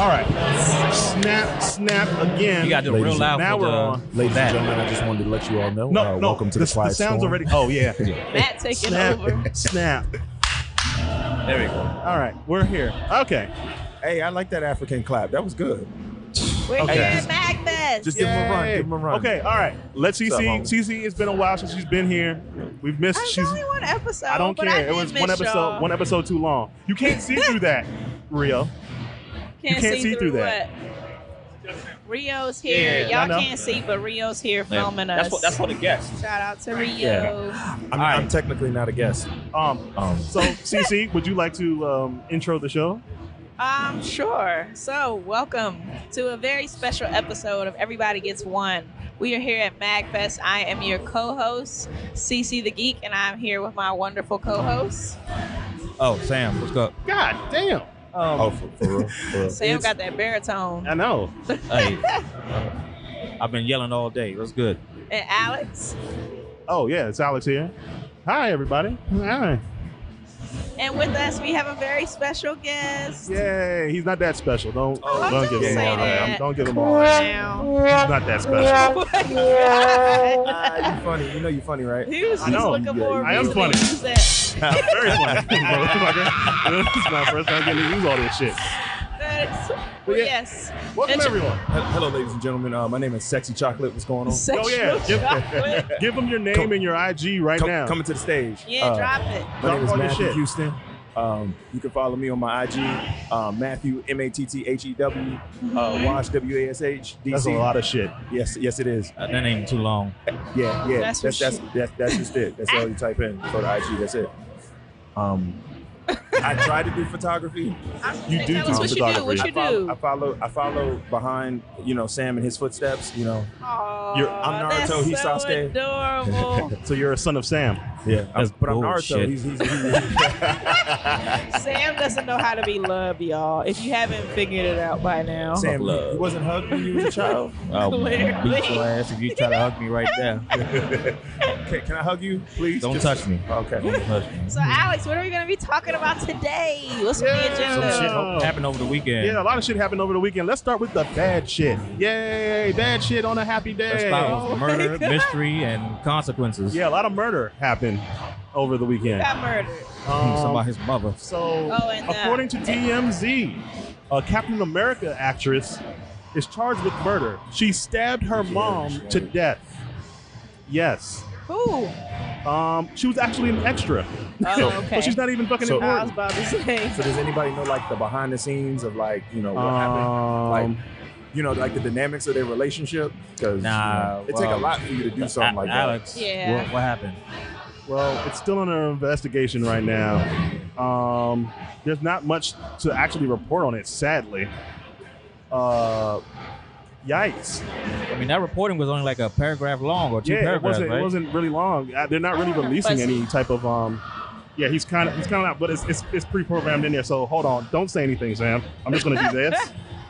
All right. Snap again. You got to do real loud. Now we're on. Ladies and gentlemen, I just wanted to let you all know. No. Welcome to the Quiet The sound's Storm. already. Oh, yeah. Matt taking Snap. over. Snap. There we go. All right. We're here. Okay. Hey, I like that African clap. That was good. We're Okay. here at Magfest. Just give him a run. Yay. Give him a run. Okay. All right. Let's What's up, CC. homie? CC, it's been a while since she's been here. We've missed. It's She's. only one episode. I don't but care. I It did was miss one episode. y'all. One episode too long. You can't see through that, Rio. Can't see through that. What? Rio's here. Yeah, I know. Y'all can't see, but Rio's here filming us. That's for the guests. Shout out to Rio. Yeah. I'm technically not a guest. So CC, would you like to intro the show? Sure. So, welcome to a very special episode of Everybody Gets One. We are here at Magfest. I am your co-host, CC the Geek, and I'm here with my wonderful co-host. Oh, Sam, what's up? God damn. For real. Sam got that baritone. I know. Hey, I've been yelling all day. What's good? And Alex. Oh yeah, it's Alex here. Hi everybody. Hi. And with us, we have a very special guest. Yay. He's not that special. Don't don't give him say all that. that. Don't give him all that. Now. He's not that special. Oh my God. You funny. You know you're funny, right? He was I just know. looking for I am reason to funny. use that. I'm very funny. It's my first time getting to use all this shit. Well, Yeah. yes. Welcome everyone. Hello, ladies and gentlemen. My name is Sexy Chocolate. What's going on? Sexual chocolate. Give them your name and your IG right now. Coming to the stage. Yeah, drop it. My name is all your Matthew shit. Houston. You can follow me on my IG, Matthew MATTHEW, Wash WASH DC. That's a lot of shit. Yes, it is. That ain't too long. Yeah. That's That's just it. That's all you type in for the IG. That's it. I try to do photography. You do Tell us what you do. What you do. I follow behind, Sam in his footsteps. Aw, I'm that's Naruto, he's so Sasuke. adorable. So you're a son of Sam. Yeah, That's but I'm bullshit. Naruto. He's Sam doesn't know how to be loved, y'all. If you haven't figured it out by now. Sam. You wasn't hugged when you was a child. I'll Clearly. beat your ass if you try to hug me right there. Can I hug you, please? Don't touch me. Okay. Don't touch me. So, Alex, what are we going to be talking about today? What's on the Yeah. agenda? Some shit happened over the weekend. Yeah, a lot of shit happened over the weekend. Let's start with the bad shit. Yay, bad shit on a happy Let's day. start with murder, mystery, and consequences. Yeah, a lot of murder happened over the weekend. Got murdered. Somebody's mother. So, and, according to TMZ, a Captain America actress is charged with murder. She stabbed her mom to death. Yes. Who? She was actually an extra. Oh, okay. So she's not even fucking So- I was important. about to say. So does anybody know like the behind the scenes of what happened? Like the dynamics of their relationship? Because Nah, it take a lot for you to do something like that. Alex, Yeah. what happened? Well, it's still under investigation right now. There's not much to actually report on it, sadly. Yikes. I mean, that reporting was only like a paragraph long or two Yeah, paragraphs, it right? wasn't really long. They're not really releasing any type of Yeah, he's kind of out, but it's pre-programmed in there. So hold on, don't say anything, Sam. I'm just gonna do this.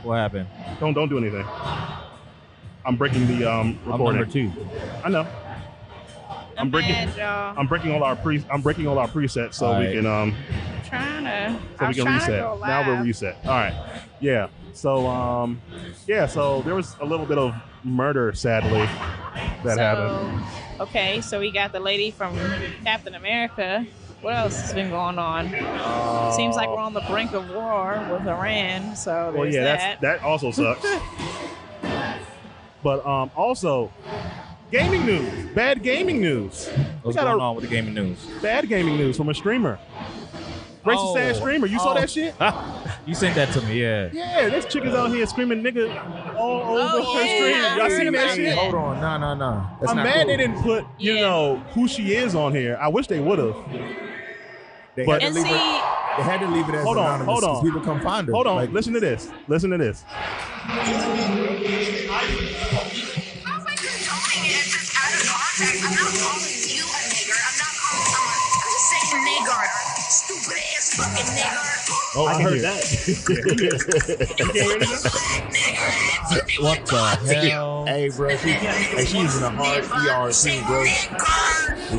What happened? Don't do anything. I'm breaking the I'm recording. number 2. I know. I'm breaking. mad, y'all. I'm breaking all our presets so we Alright. can Trying to. so I we was can trying to reset. go Now we're live. reset. All right. Yeah. So so there was a little bit of murder, sadly, that happened. Okay, so we got the lady from Captain America. What else has been going on? Seems like we're on the brink of war with Iran, so Well, there's yeah, that. that also sucks. But also, gaming news. Bad gaming news. What's got going a- on with the gaming news? Bad gaming news from a streamer. Racist ass streamer. You saw that shit? You sent that to me, yeah. Yeah, this chick is out here screaming nigga all over Oh, her yeah, stream. I Y'all heard seen that about shit? that. Hold on, no. That's I'm not mad cool. they didn't put, Yeah. who she is on here. I wish they would have. They But- had to And leave see, it. They had to leave it as Hold on, anonymous hold on. 'cause people come find her. Hold on, Like, listen to this. Listen to this. Sounds like you're doing it. It's just out of context. I'm not calling you a nigger. I'm not calling someone. I'm just saying nigger. Stupid ass fucking nigger. Oh, I heard that. What the hell? Hey, bro, she's using a hard ER too, bro.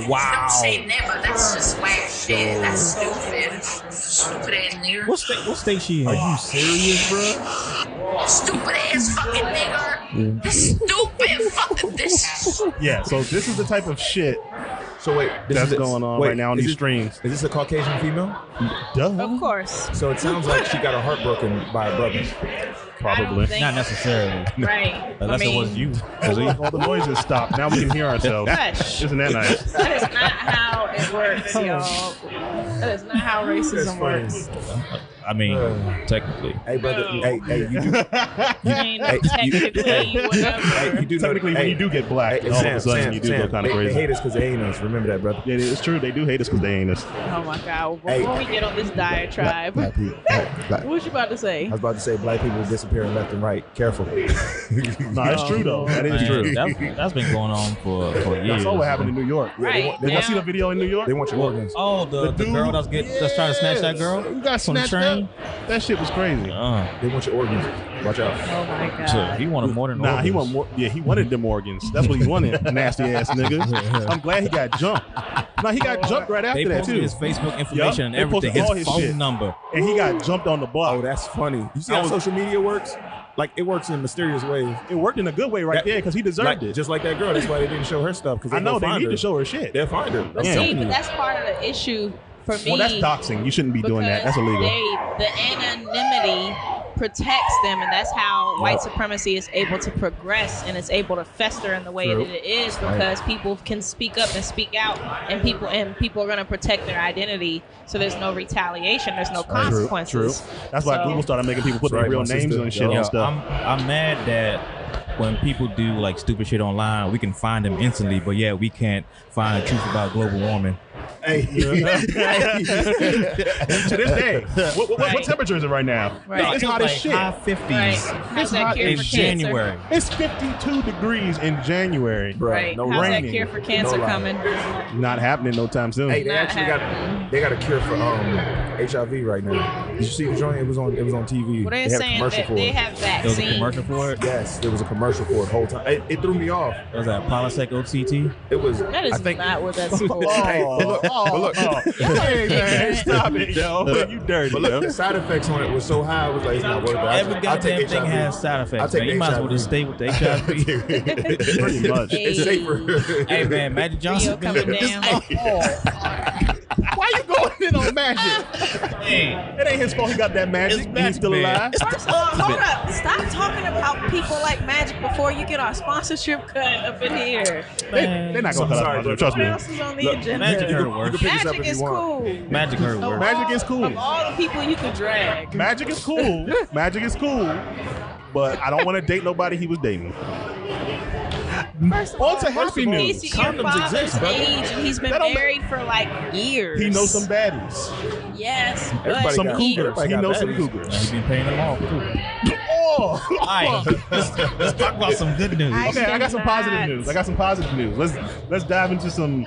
Wow. Don't say never. That's just whack shit. That's stupid. Stupid ass nigger. What state she in? Are you serious, bro? Stupid ass fucking nigger. Stupid fucking this. Yeah, so this is the type of shit So wait, that's going on right now on these streams. Is this a Caucasian female? Duh. Of course. So it sounds like she got her heart broken by a brother. I don't Probably. think- Not necessarily. Right. Unless it was you. All the noises stopped. Now we can hear ourselves. Hush. Isn't that nice? That is not how it works, y'all. That is not how racism works. I mean, technically. Hey, brother. Hey, you do. I mean, Hey, technically, whatever. Hey, you do know. Technically, when you do get black, Hey, all of Sam, a sudden Sam, you do Sam, go kind of they crazy. hate us because they ain't us. Remember that, brother. Yeah, it's true. They do hate us because they ain't us. Oh my God. Hey. Before we get on this diatribe, Black people. what was you about to say? I was about to say black people disappearing left and right. Careful. No, that's true though. That is Man, true. That's been going on for years. That's all what happened in New York. Right. Did y'all see the video in New York? They want your organs. Oh, the girl that's trying to snatch that girl You got from the snatched train. up. That shit was crazy. They want your organs. Watch out. Oh my So God. he wanted more than Nah, he organs. wanted more. Yeah, he wanted them organs. That's what he wanted. Nasty ass nigga. I'm glad he got jumped. No, he got jumped right They after that posted too. his Facebook information and they posted everything, all his his phone shit. number. And he got jumped on the block. Oh, that's funny. You see I how was- social media works? Like it works in mysterious ways. It worked in a good way right That- there because he deserved Like, it. just like that girl. That's why they didn't show her stuff. Because I know they find need her. to show her shit. They'll find her. I'm But Yeah. see, telling but you. that's part of the issue for me. Well, that's doxing. You shouldn't be doing that. That's illegal. The anonymity protects them, and that's how white supremacy is able to progress and it's able to fester in the way True. that it is because people can speak up and speak out, and people are going to protect their identity. So there's no retaliation. There's no True. consequences. That's why So- Google started making people put That's their right, real my names sister. and shit Yo, and stuff. I'm mad that when people do like stupid shit online, we can find them instantly, but yeah, we can't find the truth about global warming. Hey. To this day, what Right. temperature is it right now? Right. It's hot as shit. High 50s. Right. How's that hot cure in for January. cancer? It's 52 degrees in January. Bruh, Right. no How's raining. that cure for cancer No lie. coming? Not happening no time soon. Hey, they Not actually happening. got a cure for HIV right now. Did you see the joint? It was on TV. Well, they're They had a saying commercial that for they it. have There was a vaccines. commercial for it. Yes, there was a commercial for it the whole time. It threw me off. Was that Polysec OTT? It was. That is I think. not what that's for. Hey, look, but look. Hey, man, stop it, yo. You dirty, But look, yo. the side effects on it was so high. I was like, it's not worth it. Every I'll goddamn take thing HIV. has side I'll effects. take Man. You might as well HIV. just stay with the HIV. Pretty much. Hey. It's safer. Hey man, Magic Rio Johnson. coming down. Why you going in on Magic? Hey, It ain't his fault he got that magic. It's He's Magic, still man. alive. First of all, hold up. Stop talking about people like Magic before you get our sponsorship cut up in here. They're not going to cut Sorry, out but- trust What me. else is on the Look, agenda? Magic heard worse. You can pick this up Magic if is you want. cool. Magic heard Of worse. Magic is cool. Of all the people you could drag. Magic is cool. Magic is cool. But I don't want to date nobody he was dating. First of On all, to happy news. he's your Condoms father's exist, brother. age, and he's been That don't- married for like years. He knows some baddies. Yes, but Everybody Some got- cougars. everybody He got knows some baddies. cougars. He's been paying them off too. Oh! All right, let's talk about some good news. Okay, I got some positive news. Let's dive into some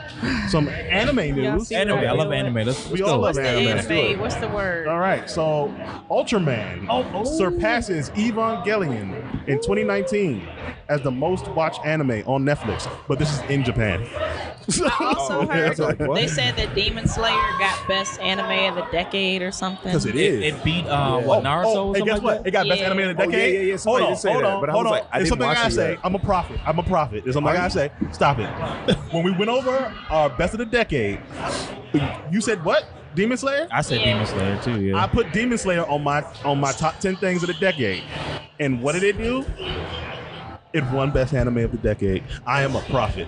anime Y'all news. see Anime, I love Doing. anime. Let's We go. all What's love the anime. anime? What's the word? All right, so Ultraman surpasses Evangelion in 2019 as the most watched anime on Netflix, but this is in Japan. I also heard Like, what? they said that Demon Slayer got best anime of the decade or something. Because it is. It beat what Naruto or hey, something guess like what? that? It got best Yeah. anime of the Oh, yeah, decade. yeah, yeah. Somebody Hold on, did say hold that, on, but I hold was on. like, I It's didn't something I watch gotta it say. yet. I'm a prophet. It's something I gotta say. Stop it. When we went over our best of the decade, you said what? Demon Slayer? I said Yeah. Demon Slayer too. Yeah. I put Demon Slayer on my top 10 things of the decade. And what did it do? It won best anime of the decade. I am a prophet.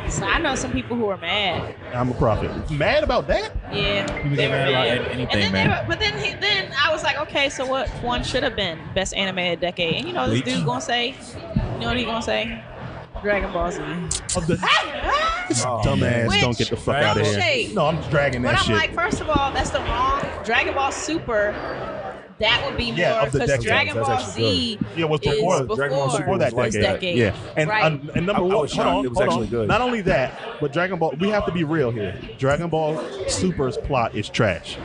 So I know some people who are mad. I'm a prophet. Mad about that? Yeah, People they get were mad about mad. anything, and then man. but then I was like, okay, so what one should have been best anime of the decade? And you know this Bleach. dude gonna say, you know what he gonna say? Dragon Ball Z. Of the Oh, dumbass, Which- don't get the fuck out of here. Shade. No, I'm dragging But that I'm shit. like, first of all, that's the wrong Dragon Ball Super. That would be Yeah, more of the because decade. Dragon That's Ball actually Z Yeah, it was is before before, Dragon Ball Super before that was like decade. decade. Yeah, and Right. and number I one, was shocked. hold on, It was hold actually on. good. Not only that, but Dragon Ball. We have to be real here. Dragon Ball Super's plot is trash.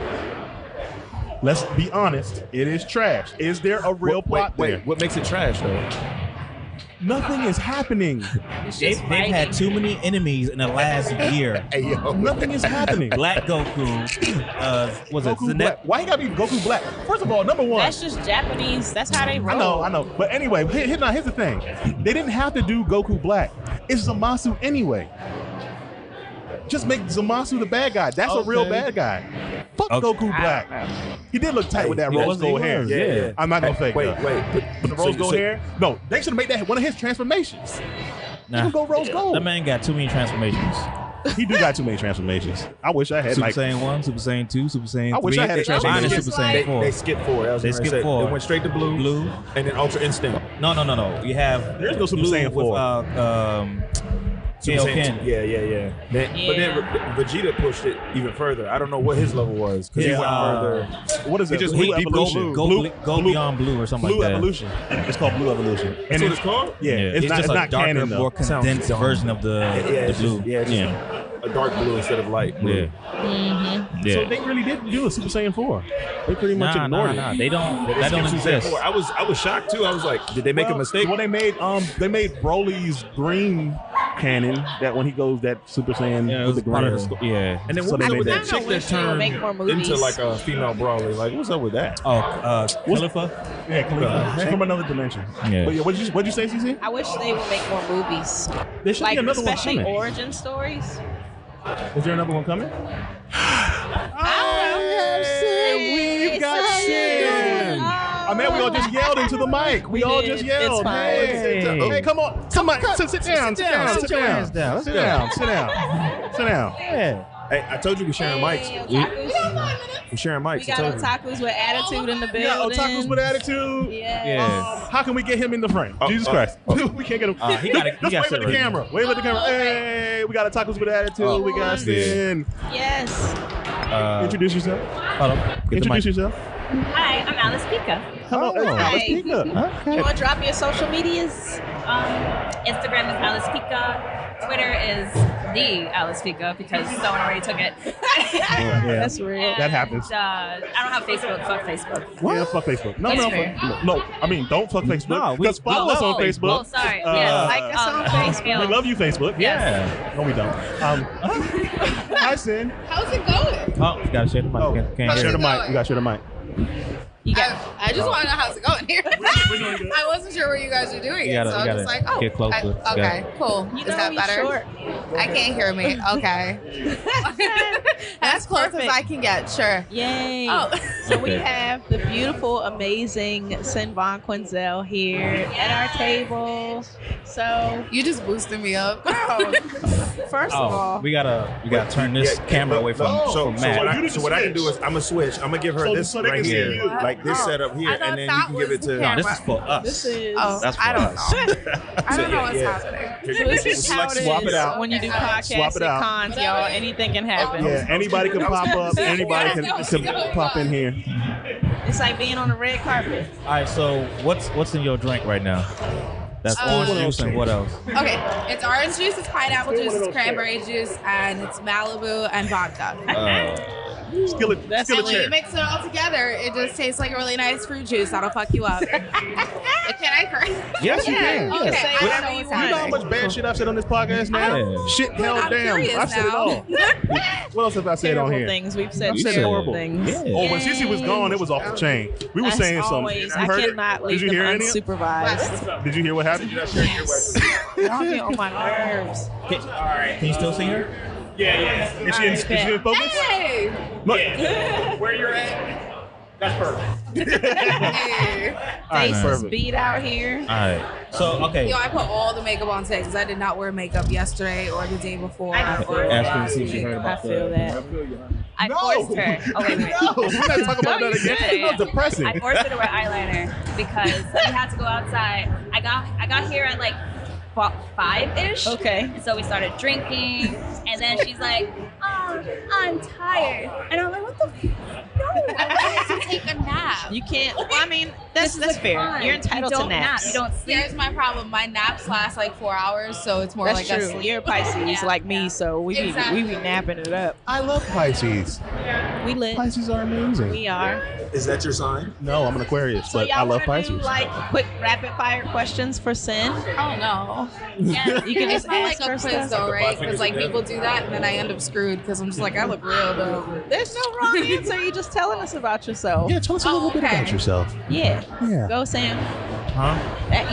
Let's be honest. It is trash. Is there a real plot there? What makes it trash though? Nothing is happening. They've had too many enemies in the last year. Hey, yo. Nothing is happening. Black Goku. Was it Goku Black. Why you gotta be Goku Black? First of all, number one. That's just Japanese. That's how they roll. I know. But anyway, here's the thing. They didn't have to do Goku Black. It's Zamasu anyway. Just make Zamasu the bad guy. That's a real bad guy. Fuck Goku Black. He did look tight with that rose gold hair. Yeah. I'm not gonna fake Wait. But the rose gold hair? No, they should have made that one of his transformations. Nah, He can go rose gold. That man got too many transformations. He do got too many transformations. I wish I had Super Saiyan 1, Super Saiyan 2, Super Saiyan 3. I wish I had a transformation. Mine is Super Saiyan 4. They skipped 4. They skipped 4. They went straight to blue. Blue. And then Ultra Instinct. No. You have There's no Super blue Saiyan 4. with Super Kaio Saiyan Ken. 2. Yeah. But then Vegeta pushed it even further. I don't know what his level was because he went further. What is it? He just Blue went deep Evolution. Go beyond blue or something Blue like that. Evolution. It's called Blue Evolution. That's what it's called? Yeah, It's not, just a not darker, canon though. more condensed Sounds version of the it's blue. just a dark blue instead of light blue. Yeah. So they really didn't do a Super Saiyan 4. They pretty much ignored it. They don't. They That don't skipped Super Saiyan exist. 4. I was shocked too. I was like, did they make a mistake? Well, they made Broly's green cannon that when he goes that Super Saiyan Yeah, it with was the part green. of the yeah. And then So what's they up with made that that. chick that wish they would make more turned movies. into like a female brawler? Like, what's up with that? Khalifa. Yeah, Khalifa. She's from another dimension. Yeah. But yeah, what'd you say, CC? I wish they would make more movies, There should like be another one especially coming. origin stories. Is there another one coming? We've got Sin. Oh man, we all just yelled into the mic. We all did. just yelled. It's fine. Hey, come on. Sit down. Sit down. Sit your ass down. Let's Sit go. down. Sit down. Yeah. Hey, I told you we're sharing mics. We're sharing mics. We got otakus with attitude in the building. Yeah, otakus with attitude. Yes. How can we get him in the frame? Jesus Christ. We can't get him. He gotta Just wave sit at the right camera. Wave at the camera. Hey, we got otakus with attitude. We got Sin. Yes. Introduce yourself. Hold on. Get the Introduce mic. yourself. Hi, I'm Alice Pika. Hello. Oh. Alice Hey. Pika. Okay. You want to drop your social medias? Instagram is Alice Pika. Twitter is the Alice Pika because someone already took it. Yeah. That's real. That happens. I don't have Facebook. Fuck Facebook. Yeah, fuck Facebook. No, That's no, fair. no. I mean, don't fuck Facebook. No, we- Just follow we us on love Facebook. Oh, sorry. Uh, Yes. Like us on Facebook. We love you, Facebook. Yes. No, we don't. Hi, Sin. How's it going? Oh, you gotta share the mic. Oh, Can't share hear the it. mic. You gotta share the mic. You got. I just want to know how's it going here. I wasn't sure what you guys were doing, You gotta- so you I'm gotta just like, oh, get closer. okay, cool. You Is know that he's better? short. I can't hear me. Okay, as close perfect. as I can get. Sure. Yay. Oh. So we Okay. have the beautiful, amazing Sin Von Quinzel here at our table. So, You just boosted me up. first of Oh, all, we gotta turn this camera away from Matt. So what I can do is I'm gonna switch. I'm gonna give her So- this so they right can see here, you. like this setup here, I thought and then you that can give was it the to. No, camera. this is for us. this is Oh, That's I don't us. know. I don't know what's Yeah. happening. so this is how it swap it is out. when you do Swap podcasts it and out. cons, y'all. Anything can happen. Yeah, anybody can pop up. Anybody can pop in here. It's like being on the red carpet. All right, so what's in your drink right now? That's orange juice and what else? Okay, it's orange juice, it's pineapple juice, it's cranberry juice, and it's Malibu and vodka. Skillet And when you chair. mix it all together, it just tastes like a really nice fruit juice that'll fuck you up. Can I curse? Yes, you can. Okay, Say I whatever don't know you what's You know how happening. much bad shit I've said on this podcast now? Yeah. Shit, hell, I'm damn. curious I've said it now. all. What else have I said on Terrible here? things. We've said You said terrible horrible. things. Yeah. Oh, when Sissy was gone, it was off the chain. We were That's saying something. always. You I heard it? cannot leave Did you them hear any? unsupervised. Did you hear what happened? Y'all get on my nerves. Can you still see her? Is she in focus? Hey! Look. Where you're at? That's perfect. Hey. Faces perfect. beat out here. All right. So okay. Yo, I put all the makeup on today because I did not wear makeup yesterday or the day before. I or Ask her to last see if she week. heard I about feel that. I forced her. Oh, wait. No, we're not talking about No, that you again. should. That's depressing. I forced her to wear eyeliner because we had to go outside. I got here at like 5-ish. Okay. And so we started drinking, and then she's like, "Oh, I'm tired," and I'm like, "What the? No, I wanted to take a nap." You can't. Well, I mean, that's fair. fun. You're entitled you to don't naps. Nap. You don't sleep. Here's my problem. My naps last like 4 hours, so it's more That's like true. a sleep. You're a Pisces Yeah, like me, yeah. so we Exactly. be napping it up. I love Pisces. We lit. Pisces are amazing. We are. Is that your sign? No, I'm an Aquarius, So but y'all I love wanna do Pisces. like quick rapid fire questions for Sin? Oh no. Yeah. You can It's just not like ask a her quiz stuff. though, right? Because like people do that and then I end up screwed because I'm just like I look real dumb. There's no wrong answer. You're just telling us about yourself. Yeah, tell us a little bit okay. about yourself. Yeah. Yeah. Go, Sam. Huh?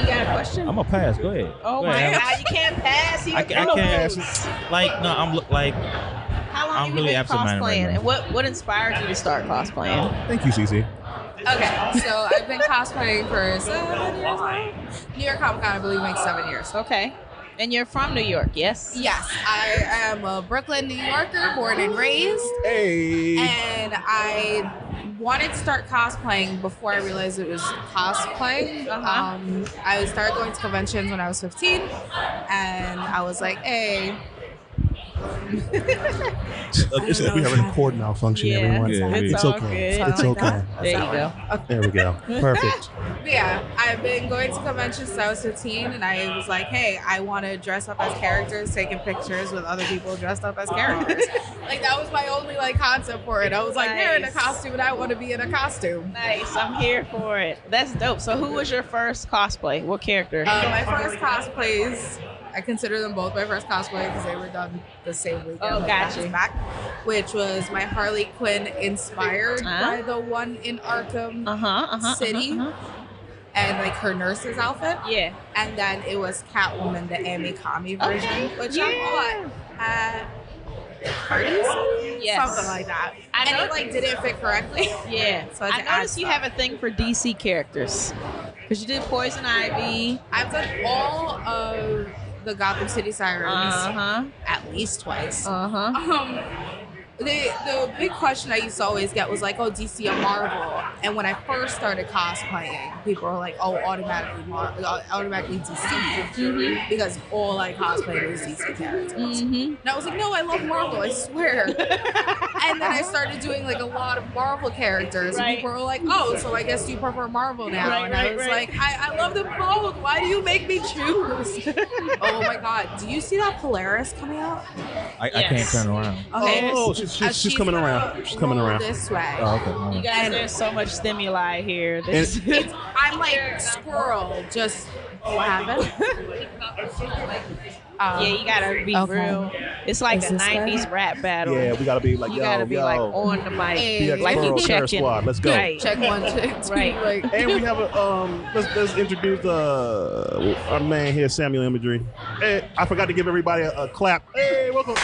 You got a question? I'm gonna pass. Go ahead. Oh Go my ahead. God! You can't pass. You I can't. pass. Like no, like How long I'm have really you been absent-minded right cosplaying? now. And what inspired you to start cosplaying? Thank you, Cece. Okay, so I've been cosplaying for 7 years now. New York Comic Con, I believe, makes 7 years. Okay. And you're from New York, yes? Yes, I am a Brooklyn, New Yorker, born and raised, Hey. and I wanted to start cosplaying before I realized it was cosplay. I started going to conventions when I was 15, and I was like, hey. We have a record malfunction, Yeah, everyone. Yeah, It's all okay. good. It's okay. There you go. There we go. Perfect. But yeah, I've been going to conventions since I was 15, and I was like, hey, I want to dress up as characters, taking pictures with other people dressed up as characters. Like, that was my only, like, concept for it. I was like, they're in a Nice. costume, and I want to be in a costume. Nice. I'm here for it. That's dope. So who was your first cosplay? What character? My first cosplays, I consider them both my first cosplay because they were done the same weekend. Oh, like, gotcha. back to back, which was my Harley Quinn inspired Huh? by the one in Arkham Uh-huh. City. And like her nurse's outfit. Yeah. And then it was Catwoman, the Amy Kami version, which I bought at parties, Yes. something like that. I And know- it like didn't fit correctly. Yeah. So I had I to add noticed you stuff. have a thing for DC characters. Because you did Poison Ivy. I've done all of the Gotham City Sirens Uh-huh. at least twice. Uh-huh. The big question I used to always get was like, oh, DC or Marvel? And when I first started cosplaying, people were like, oh, automatically DC. Because all I cosplayed was DC characters. And I was like, no, I love Marvel, I swear. And then I started doing like a lot of Marvel characters. Right. And people were like, oh, so I guess you prefer Marvel now. Right, and I right, was right. like, I love them both. Why do you make me choose? Oh my God. Do you see that Polaris coming out? I can't Yes. turn around. Okay. Oh, she's coming gonna around. She's coming roll around. this way. Oh, okay. All You right. guys, there's so much stimuli here. This- I'm like squirrel. Just what happened? yeah, you gotta be Okay. real. It's like Is a this 90s rap battle. Yeah, we gotta be like, You yo, gotta be yo. like on the mic. Hey. PX Like Pearl you Terror checking. Squad. Let's go. Right. Check 1, check 2. Right. Like, And we have a let's introduce our man here, Samuel Imagery. Hey, I forgot to give everybody a clap. Hey, welcome.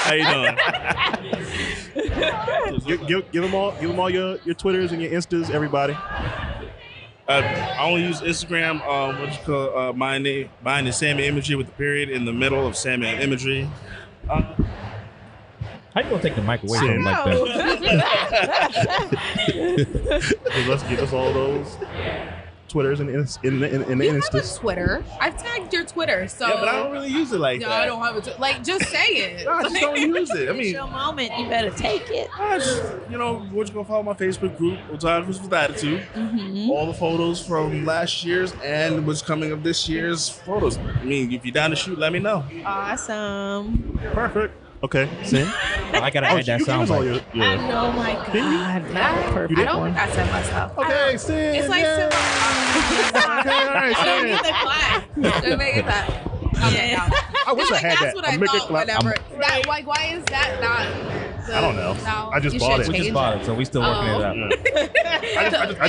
How you doing? Give them all your Twitters and your Instas, everybody. I only use Instagram. What you call mine is Sammy Imagery with the period in the middle of Sammy Imagery. How you gonna take the mic away Sin. from him like that? Let's get us all those Twitters and the you have a Instas. Twitter. I've tagged your Twitter, so Yeah, but I don't really use it like no, that. I don't have a like. Just say it. No, I just don't use it. I It's mean, your moment. You better take it. I just, what you gonna follow my Facebook group, Photographers with Attitude. All the photos from last year's and what's coming of this year's photos. I mean, if you're down to shoot, let me know. Awesome. Perfect. Okay, Sin. I gotta add that you give us sound all bite. your. I know, my God. Not a perfect I don't one. think I said my stuff. Okay, Sin. It's like yeah. Okay, all right, I don't Sin. need the clap. Just make it that. Okay, no. I wish I Like, had that's that. what A I Mickey thought clap. whenever. That, like, why is that not? I don't know. No, I just you bought should it. We change just bought it, so we still working it out.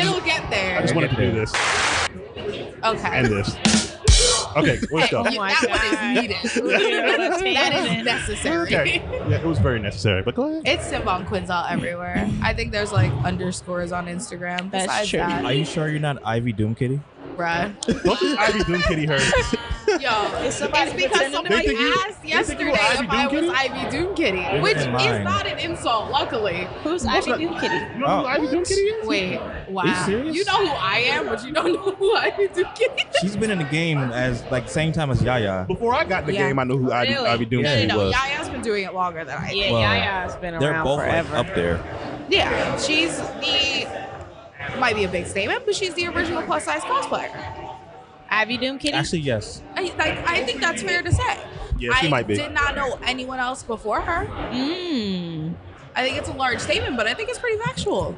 It'll get there. I just wanted to do this Okay. and this. Okay, let's go. Oh my that God. one is needed. That is necessary. Okay. Yeah, it was very necessary, but go ahead. It's Simbon Quinzel everywhere. I think there's like underscores on Instagram. That's Besides true. that, Are you sure you're not Ivy Doom Kitty? bruh. Don't think Ivy Doom Kitty hurt. Yo, Is somebody it's because pretending to somebody be you? asked They think you yesterday were Ivy if I Doom was Kitty? Ivy Doom Kitty, which is lying. not an insult, luckily. Who's Ivy Doom Kitty? You know who Ivy Doom Kitty is? Wait, wow. you serious? You know who I am, but you don't know who Ivy Doom Kitty is. She's been in the game as like same time as Yaya. Before I got in the Yeah. game, I knew who Ivy Really? Doom No, Kitty no, was. Yaya's been doing it longer than I did. Yeah, Well, Yaya's been They're around both forever. like up there. Yeah, she's might be a big statement, but she's the original plus size cosplayer. Ivy Doom Kitty? Actually, yes. I think that's fair to say. Yeah, she might be. I did not know anyone else before her. I think it's a large statement, but I think it's pretty factual.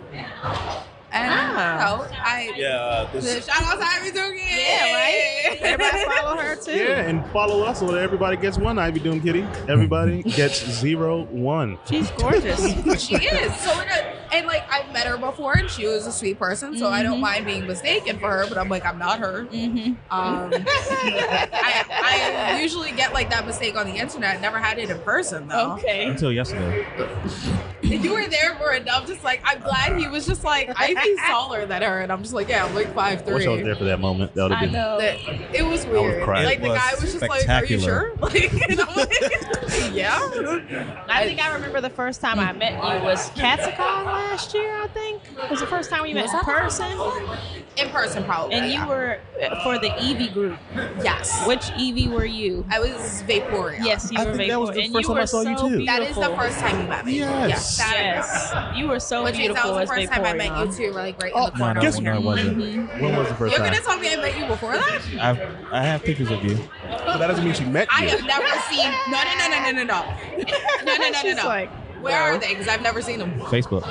And shout out to Ivy Doom Kitty. Yeah, right? Everybody follow her too. Yeah, and follow us so that everybody gets one Ivy Doom Kitty. Everybody gets 0-1. She's gorgeous. She is. So and like I've met her before, and she was a sweet person, so I don't mind being mistaken for her. But I'm like, I'm not her. I usually get like that mistake on the internet. Never had it in person though. Okay. Until yesterday. You were there for it. I'm just like, I'm glad he was just like, Ivy's taller than her, and I'm just like, yeah, I'm like 5'3". I wish I was there for that moment. That would have been. It was weird. crying. Like the guy was just like, "Are you sure?" Like, and I'm like, yeah. I think I remember the first time I met you was CatsaCon last year. I think was the first time we met in person. In person, probably. And you were for the Eevee group. Yes. Which Eevee were you? I was Vaporeon. Yes, you were Vaporeon. That was the first time I saw you too. Beautiful. That is the first time you met me. Yes. Yes. You were so beautiful. That was as the first time I met you Vaporeon. too. We're like right in the corner. guess over what? here. No, it wasn't. When was the first You're time? gonna tell me I met you before that? I have pictures of you. But that doesn't mean she met I you. have never seen. No. She's like, Where are they? Because I've never seen them. Facebook.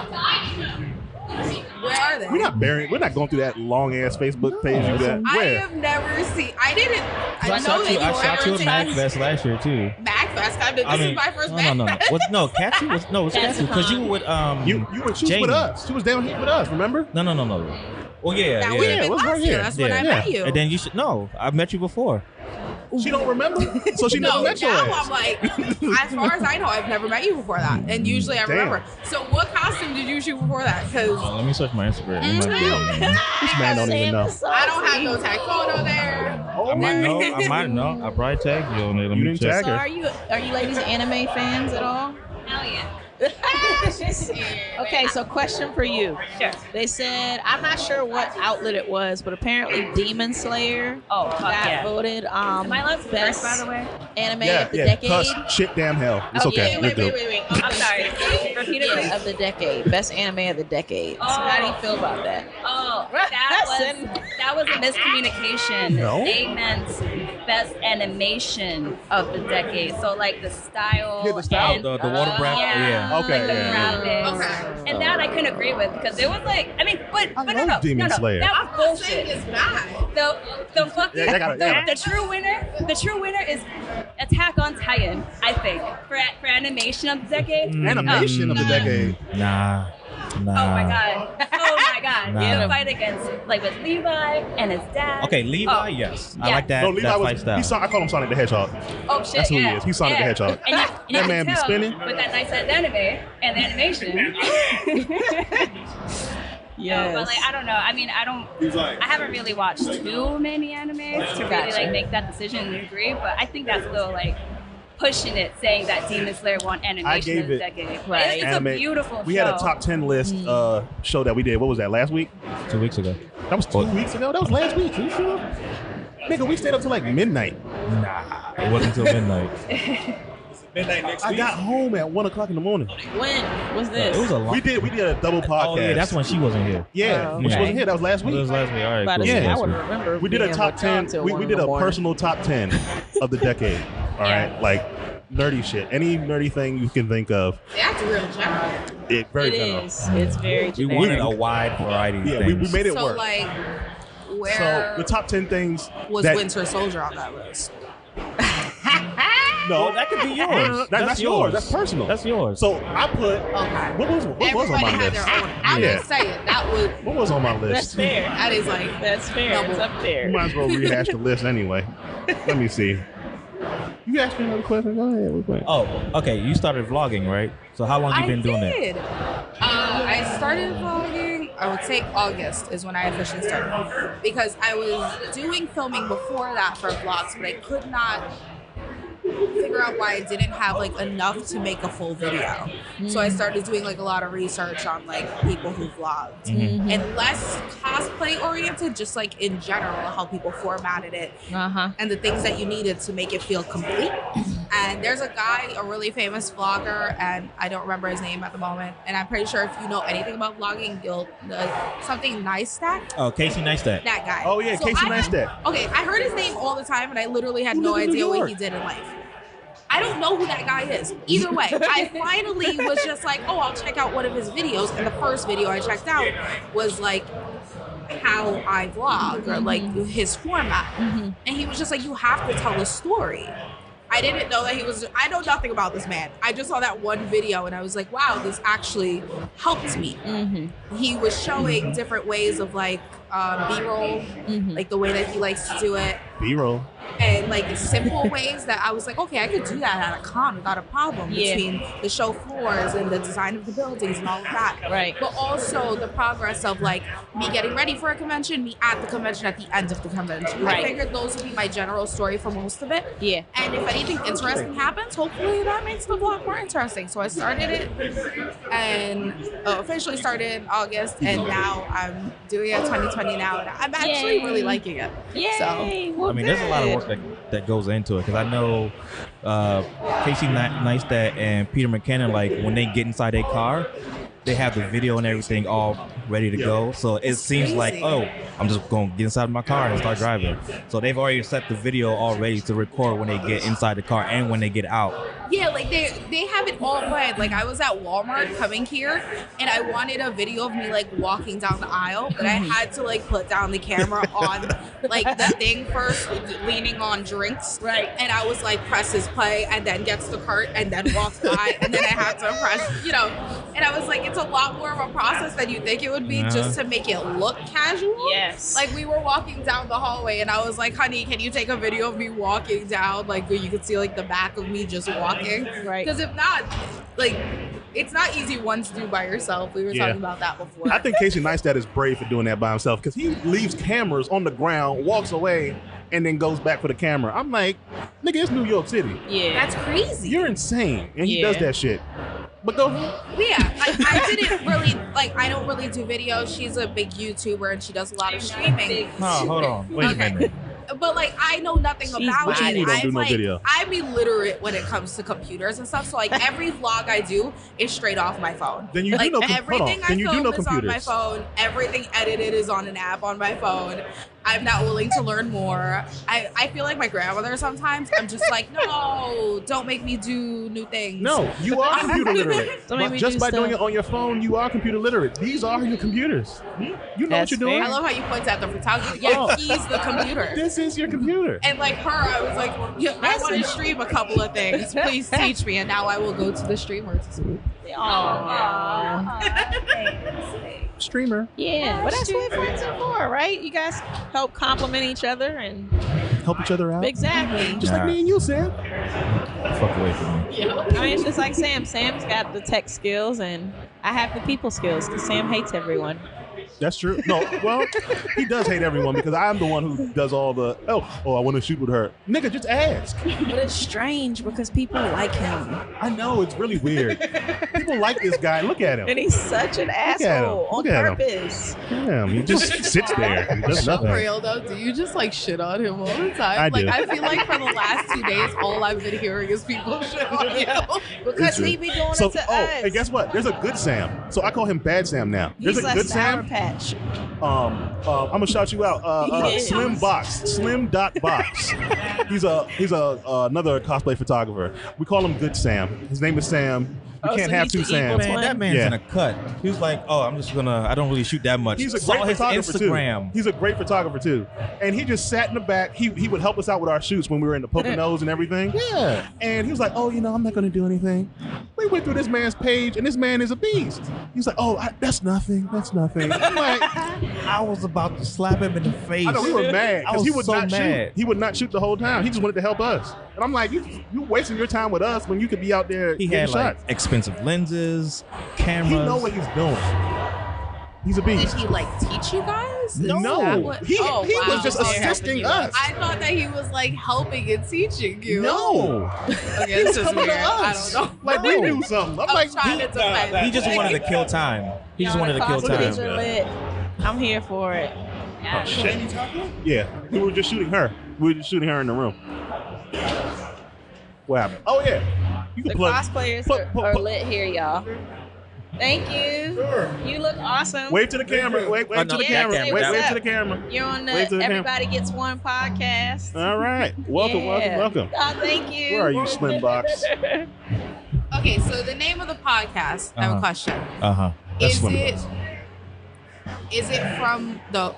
Where are they? We're not going through that long ass Facebook page you got. I Where? have never seen. I didn't. I I know that you shot you were at Magfest last year too. Magfest. This is my first Magfest. No. Katsu was Katsu because you were with She was Jamie. with us. She was down here with us. Remember? No. Well, yeah. That would have been it was last right year. here. That's when I met you. And then you should know. I've met you before. She don't remember, so she never No, met your now ass. I'm like, as far as I know, I've never met you before that, and usually I remember. So, what costume did you shoot before that? Because Let me search my Instagram. It might be on there. This man don't even know. I don't have no tag photo there. I might know. I probably tagged you on it. Let You me didn't check. tag her. so are you ladies anime fans at all? Hell yeah. Okay, so question for you. Sure. They said, I'm not sure what outlet it was, but apparently Demon Slayer Fuck got yeah. voted Am I allowed to best curse, by the way? anime Yeah, of the yeah. decade. Cuss, shit, damn hell. It's okay. We're good. Wait. I'm sorry. Repeat it, Yeah, please. of the decade, best anime of the decade. So how do you feel about that? Oh, that was a miscommunication. No? They meant best animation of the decade. So like the style. Yeah, the style. and The water breath. Yeah. Okay, Like the yeah. graphics. Okay. And that I couldn't agree with because it was like, I mean, but I no, love Demon Slayer. that was Bullshit bullshit. is bad. The fucking Yeah, I got it. the true winner is Attack on Titan, I think, for animation of the decade. Animation of the decade. Nah. Oh my god! Nah. The fight against with Levi and his dad. Okay, Levi, Oh. yes. I Yeah. like that, No, Levi that was. fight style. I call him Sonic the Hedgehog. Oh shit! That's who he yeah. is. He's Sonic the Hedgehog. And you That can man be tell spinning. with that nice ass anime and the animation. Yes. No, but I don't know. I mean, I haven't really watched too many animes to really make that decision and agree. But I think that's a little pushing it, saying that Demon Slayer won animation of the decade. right. It's Anime. a beautiful We show. had a top 10 list show that we did. What was that, last week? 2 weeks ago. That was 2 weeks ago? That was last week. You sure? Nigga, we stayed up till midnight. Nah, it wasn't until midnight. Midnight next I week. got home at 1 o'clock in the morning. When was this? It was a long. We did a double podcast. Oh yeah, that's when she wasn't here. Yeah, when she okay. wasn't here. That was last It week. was last week. All right, About to cool. say, I Last would week. remember. We did a being top able to talk 10. till We 1 did in the a morning. personal top 10 of the decade. All right, like nerdy shit. Any nerdy thing you can think of. That's real general. Very It general. is. It's very We generic. wanted a wide variety of Yeah, things. we made it So work. where So the top 10 things was that, Winter Soldier on that list? No, Oh, that could be yours. That's yours. That's personal. That's yours. So I put Okay. what was on Everybody my had list? their own. I'm Yeah. just saying that was What was on my That's list? fair. that is That's fair. It's up there. You might as well rehash the list anyway. Let me see. You asked me another question. Go ahead. We're playing. Oh, okay. You started vlogging, right? So how long you been doing that? did. I started vlogging. I would say August is when I officially started because I was doing filming before that for vlogs, but I could not figure out why I didn't have enough to make a full video. So I started doing a lot of research on people who vlogged and less cosplay oriented, just like in general, how people formatted it and the things that you needed to make it feel complete. And there's a guy, a really famous vlogger, and I don't remember his name at the moment. And I'm pretty sure if you know anything about vlogging, you'll something Neistat. Oh, Casey Neistat. That guy. Oh yeah, Casey Neistat. Okay, I heard his name all the time, and I literally had no idea what he did in life. I don't know who that guy is. Either way, I finally was just like, oh, I'll check out one of his videos. And the first video I checked out was like how I vlog or like his format. And he was just like, you have to tell a story. I didn't know that I know nothing about this man. I just saw that one video and I was like, wow, this actually helped me. He was showing different ways of like B-roll, like the way that he likes to do it. B-roll. And like simple ways that I was like, okay, I could do that at a con without a problem between the show floors and the design of the buildings and all of that. Right. But also the progress of like me getting ready for a convention, me at the convention, at the end of the convention. Right. I figured those would be my general story for most of it. Yeah. And if anything interesting happens, hopefully that makes the vlog more interesting. So I started it and officially started in August, and now I'm doing it in 2020 now, and I'm actually really liking it. Yay. So I mean, there's a lot of work that goes into it, because I know Casey Neistat and Peter McKinnon, like when they get inside their car, they have the video and everything all ready to go. So it seems like, oh, I'm just going to get inside my car and start driving. So they've already set the video all ready to record when they get inside the car and when they get out. Yeah, like they have it all planned. Like I was at Walmart coming here and I wanted a video of me like walking down the aisle, but I had to like put down the camera on like the thing first, leaning on drinks. Right. And I was like, presses play and then gets the cart and then walks by and then I have to press, you know. And I was like, it's a lot more of a process than you think it would be just to make it look casual. Yes. Like we were walking down the hallway and I was like, honey, can you take a video of me walking down? Like where you could see like the back of me just walking. Right. Because if not, like, it's not easy once to do by yourself. We were talking about that before. I think Casey Neistat is brave for doing that by himself, because he leaves cameras on the ground, walks away, and then goes back for the camera. I'm like, nigga, it's New York City. Yeah. That's crazy. You're insane. And he does that shit. But go ahead. Yeah, I didn't really, like, I don't really do videos. She's a big YouTuber and she does a lot of streaming. Oh, hold on. Wait a minute. But like I know nothing about What you it. mean you don't do no video? I'm illiterate when it comes to computers and stuff. So like every vlog I do is straight off my phone. Then you like do no everything I Then you do film no is on computers. my phone. Everything edited is on an app on my phone. I'm not willing to learn more. I feel like my grandmother sometimes. I'm just like, no, don't make me do new things. No, you are computer literate. Don't make me Just do by stuff. doing it on your phone, you are computer literate. These are your computers. You know That's what you're doing. I love how you point at the photographer. Yeah, he's the computer. This is your computer. And like her, I was like, yeah, I want to stream a couple of things. Please teach me. And now I will go to the streamers. Streamer. Yeah, but that's what friends are for, right? You guys help complement each other and Help each other out. exactly. Just like me and you, Sam. Fuck away from me. I mean, it's just like Sam. Sam's got the tech skills, and I have the people skills. Because Sam hates everyone. That's true. No, well, he does hate everyone because I'm the one who does all the, I want to shoot with her. Nigga, just ask. But it's strange because people like him, I know, it's really weird. People like this guy. Look at him. and he's such an asshole on Look at him. purpose. Damn, he just sits there and does nothing. For real though, do you just like shit on him all the time? I like do. I feel like for the last 2 days, all I've been hearing is people shit on you. Because he be doing So, it to us. and guess what? There's a good Sam. So I call him Bad Sam now. There's He's a a good Sour Sam. Patch. I'm gonna shout you out. He is. Slim Dot Box. He's another cosplay photographer. We call him Good Sam. His name is Sam. You Oh, can't so have he's two the equal Sams. twin? Man, that man's Yeah. in a cut. He was like, oh, I don't really shoot that much. He's a Saw great his photographer Instagram. too. He's a great photographer too. And he just sat in the back. He would help us out with our shoots when we were in the Poconos and everything. Yeah. And he was like, I'm not gonna do anything. We went through this man's page and this man is a beast. He's like, that's nothing. That's nothing. I'm like, I was about to slap him in the face. I know we were mad I because was he would so not shoot. mad. He would not shoot the whole time. He just wanted to help us. And I'm like, you wasting your time with us when you could be out there He getting had like shots. expensive lenses, cameras. He know what he's doing. He's a Did beast. he like teach you guys? No, Is that what- he was just Okay. assisting us. I thought that he was like helping and teaching you. No, Okay, he this was is coming weird. to I us. don't know. Like we knew something. I'm like, trying to defend He just wanted to kill time. He just wanted to kill Cosplays time. are lit. I'm here for it. Yeah. Shit. Yeah, we were just shooting her. We were just shooting her in the room. What happened? Oh yeah, you The can plug. cosplayers are lit here, y'all. Thank you. Sure. You look awesome. Wave to the camera. Wave Oh, no, to the that camera. camera, Wave that to the camera. You're on Wave to the the camera. Everybody Gets One podcast. All right. Welcome. Yeah. Oh, thank you. Where are you, Slim Box? Okay, so the name of the podcast, I have a question. That's Is Slim it Box. is it from the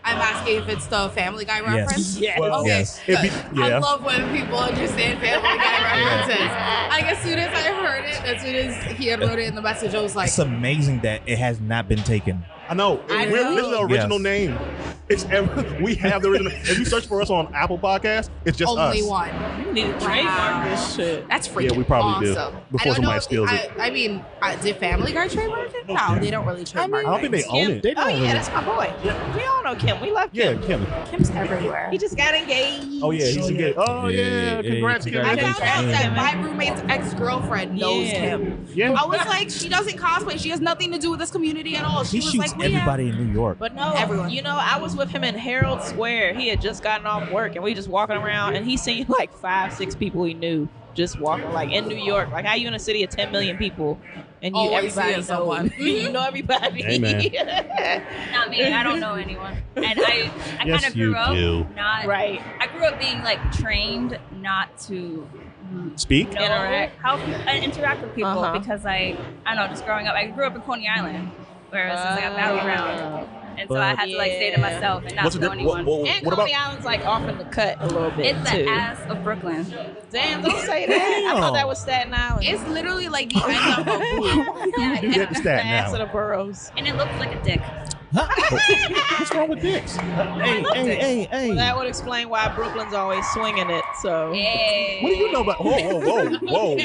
I'm asking if it's the Family Guy reference? Yes. Well, Okay. Yes. It'd be, I yeah. love when people understand Family Guy references. Like as soon as I heard it, as soon as he had wrote it in the message, I was like, It's amazing that it has not been taken. I know. I We're know. this is the original Yes. name. We have the original. If you search for us on Apple Podcasts, it's just only us. one. You need to trademark this shit. That's freaking Yeah, we probably do, awesome. before I don't somebody know, steals it. I mean, did Family Guy trademark it? No, they don't really trademark I don't think they things. own it. They Oh don't yeah, really- that's my boy. We all know Kim. We love Yeah, Kim. Kim. Kim's everywhere. He just got engaged. Oh yeah, he's engaged. Oh yeah, congrats, Kim. I Yeah. found out that my roommate's ex-girlfriend knows Yeah. Kim. Yeah. I was like, she doesn't cosplay. She has nothing to do with this community at all. She He was shoots like, we have everybody in New York. But no, Everyone. you know, I was with him in Herald Square. He had just gotten off work, and we just walking around, and he seen like 5-6 people he knew just walking like in New York. Like, how you in a city of 10 million people, and you Always everybody seeing knows someone. you know everybody. Hey, man. Not me. I don't know anyone. And I Yes, kind of you grew up do. not. Right. I grew up being like trained not to Speak. know how and interact with people because I don't know, just growing up. I grew up in Coney Island, where it was just like a battleground. And so I had to like stay to myself and not What's the know diff- anyone. And what about? Coney Island's like off in the cut a little bit It's too. the ass of Brooklyn. Damn, don't say that. I thought that was Staten Island. It's literally like the end of a boot. You do that to the Staten ass of Island. the boroughs. And it looks like a dick. What's wrong with dicks? Hey. That would explain why Brooklyn's always swinging it. So Yay. What do you know about? Whoa.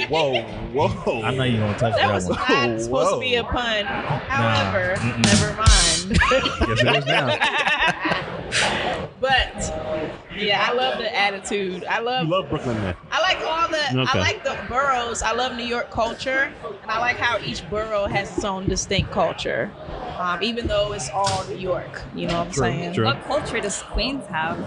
I'm not even gonna touch that that was one. not supposed to be a pun. However, never mind. Yes, it is now. But yeah, I love the attitude. You love Brooklyn, man. I like all the Okay. I like the boroughs. I love New York culture, and I like how each borough has its own distinct culture, even though it's all New York. You know what I'm saying? True. What culture does Queens have?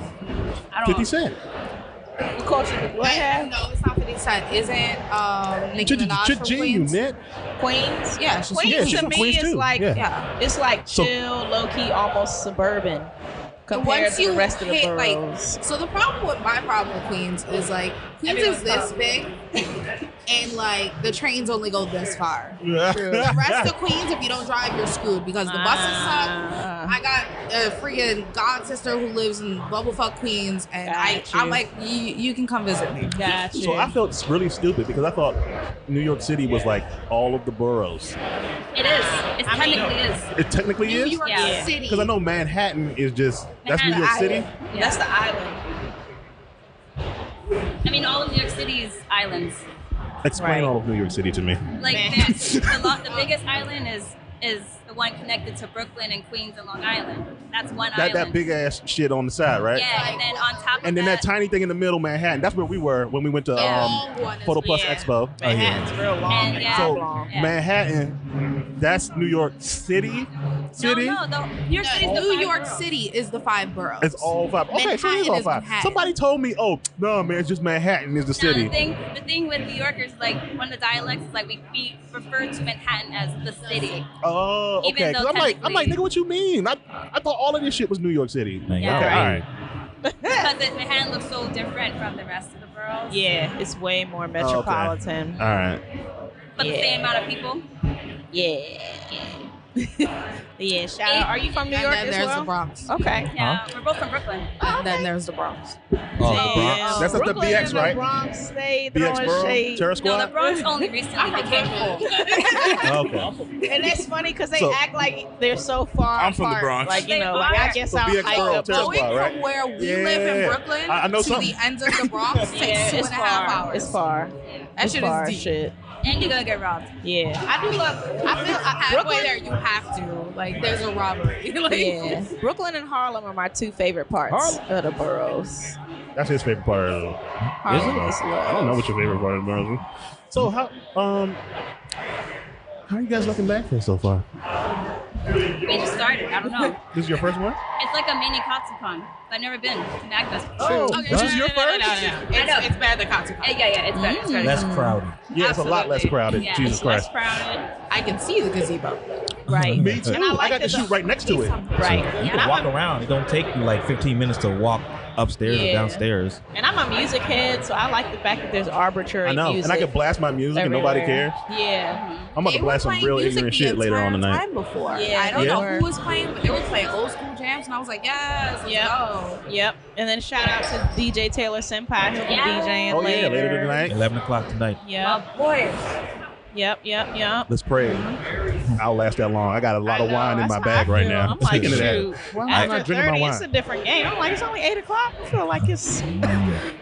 I don't 50 Cent. What culture do what have? No, it's not 50 Cent. Isn't Nicki Minaj from You Queens? net. Queens? Yeah, she's Queens Yeah, she's to from me Queens is too. like Yeah. it's like So- chill, low key, almost suburban compared Once to you the rest of the hit, like, boroughs. so the problem with my problem with Queens is like Queens is this big, and like the trains only go this far. The rest of Queens, if you don't drive, you're screwed because the buses suck. I got a freaking god sister who lives in Bumblefuck Queens, and Got you. I'm like, you can come visit me. Gotcha. So I felt really stupid because I thought New York City was like all of the boroughs. It is. It technically is. It technically New is. York Yeah. City. Because I know Manhattan is just that's New Manhattan, York City. Yeah. That's the island. I mean, all of New York City is islands. Explain Right. all of New York City to me. Like Man. the biggest island is the one connected to Brooklyn and Queens and Long Island. That's one island. That big ass shit on the side, right? Yeah, and then on top of And then that tiny thing in the middle, Manhattan. That's where we were when we went to Long one is Photo Plus yeah. Expo. Manhattan's real long. And, yeah. So long. Yeah. Manhattan, that's New York City. No, New York City's the New five York boroughs. City is the 5 boroughs. It's all 5. Okay, so it is Manhattan all is 5. Manhattan. Somebody told me, oh no, man, it's just Manhattan is the No, city. the thing with New Yorkers, like one of the dialects is like we refer to Manhattan as the city. Oh, Even okay. 'Cause though I'm like, technically- nigga, what you mean? I thought all of this shit was New York City. Man, Yeah. Okay, Right. all right. Because Manhattan looks so different from the rest of the boroughs. Yeah, it's way more metropolitan. All right. But the same amount of people. Yeah. Yeah, shout out. Are you from New And York then as there's well? the Bronx. Okay. Yeah, we're both from Brooklyn. And then there's the Bronx. Oh, the Bronx. Damn. That's not the Brooklyn BX, and the right? Bronx, they BX throwing Borough, shade. Terror No, Squad. the Bronx only recently became cool. Okay. And that's funny because they So- act like they're so far I'm from the apart. Bronx. Like, you They know, like I are. guess So I'll BX hype Borough, up. Terror Going Squad, right? from where we Yeah. live in Brooklyn I know to something. the ends of the Bronx takes Yeah, 2.5 it's far. hours. It's far. That It's shit far is deep. shit. And you're gonna get robbed. Yeah, I do love. I feel Halfway Brooklyn. there, you have to. Like, there's a robbery. Like, Yeah, Brooklyn and Harlem are my 2 favorite parts of the boroughs. That's his favorite part of it. Harlem is I love. don't know what your favorite part of the borough is. So how are you guys liking Magfest so far? We just started. I don't know. This is your first one? It's like a mini Katsucon. I've never been to Magfest. Oh, Okay, this is your first? No. It's better than Katsuka. Yeah, it's better. It's better. Less crowded. Yeah, it's a lot less crowded. Yeah, Jesus it's less Christ. crowded. I can see the gazebo. Right. Me too. And I like got to the- shoot right next to it. Right. You And can I'm walk a- around. It don't take you like 15 minutes to walk upstairs or Yeah. downstairs. And I'm a music head, so I like the fact that there's arbitrary I know. music. And I can blast my music and nobody everywhere. cares. Yeah. I'm about to blast some real ignorant shit later on tonight. Time before. Yeah, I don't Yeah. know who was playing, but they were playing old school jams, and I was like, yes, let's Yep. go. Yep. And then shout out to DJ Taylor Senpai, who'll be Yeah. DJing Oh, later. yeah, later tonight. 11 o'clock tonight. Yep. Boy. Yep. Let's pray. I'll last that long. I got a lot of wine in my bag right now. I'm like, Speaking of that, shoot. why am I After not drinking 30, my it's a wine? different game. I'm like, it's only 8 o'clock. I feel like it's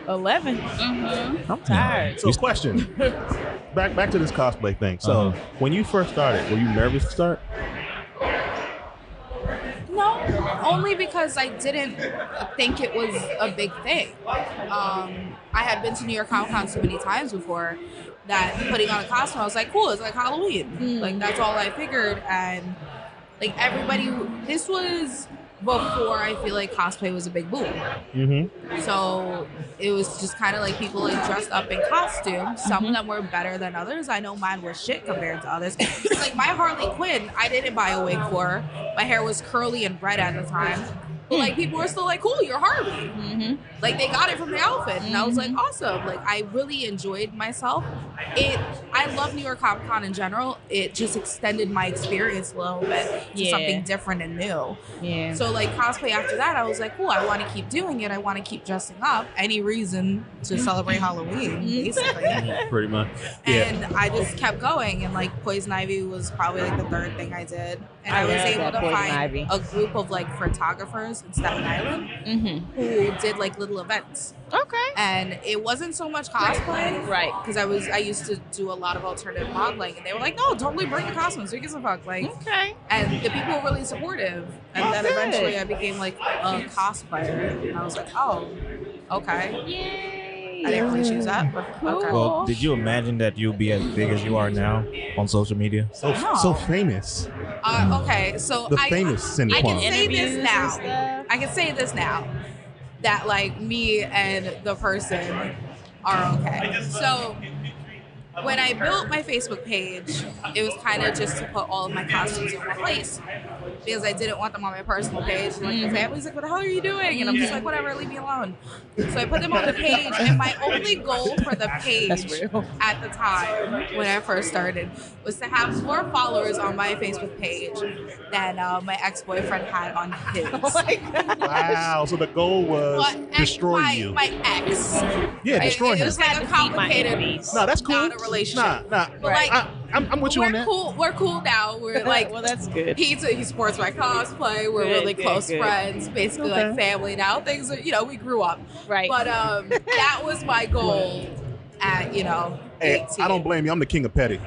11. I'm tired. So, question. Back to this cosplay thing. So, when you first started, were you nervous to start? No, only because I didn't think it was a big thing. I had been to New York Comic Con so many times before that putting on a costume, I was like, cool, it's like Halloween. Like, that's all I figured. And, like, everybody, this was before I feel like cosplay was a big boom. Mm-hmm. So it was just kind of like people like dressed up in costumes. Some of them were better than others. I know mine was shit compared to others. Like my Harley Quinn, I didn't buy a wig for her. My hair was curly and red at the time. But like people were still like, cool, you're Harley. Like they got it from the outfit. And I was like, awesome. Like I really enjoyed myself. I love New York Comic Con in general. It just extended my experience a little bit to something different and new. Yeah. So like cosplay after that, I was like, cool, I want to keep doing it. I want to keep dressing up. Any reason to celebrate Halloween, basically. Pretty much. Yeah. And I just kept going. And like Poison Ivy was probably like the third thing I did. And I was love able that to Poison find Ivy. a group of like photographers in Staten Island who did like little events. Okay. And it wasn't so much cosplay. Right. Because I used to do a lot of alternative modeling. And they were like, no, totally bring the costumes. Who gives a fuck? Like, Okay. and the people were really supportive. And then eventually I became like a cosplayer. And I was like, oh, okay. Yay. I didn't really choose that, but okay. Well, did you imagine that you'll be as big as you are now on social media? So famous. Okay, so The famous Cindy I can Kwan. say Interviews this and now. stuff. I can say this now. That like me and the person are okay. So when I built my Facebook page, it was kind of just to put all of my costumes in one place because I didn't want them on my personal page. And, like the family's like, "What the hell are you doing?" And I'm just like, "Whatever, leave me alone." So I put them on the page, and my only goal for the page at the time when I first started was to have more followers on my Facebook page than my ex-boyfriend had on his. Wow. So the goal was But destroy you. my ex. Yeah, destroy it him. was like a Defeat my complicated. enemies. No, that's cool. Not a relationship. Nah. But like, I'm with you we're on that. cool. We're cool now. We're like, well, that's good. he supports my cosplay. We're Good, really good, close good. friends, basically like family now. Things are, we grew up. Right. But that was my goal at, Hey, 18. I don't blame you. I'm the king of petty.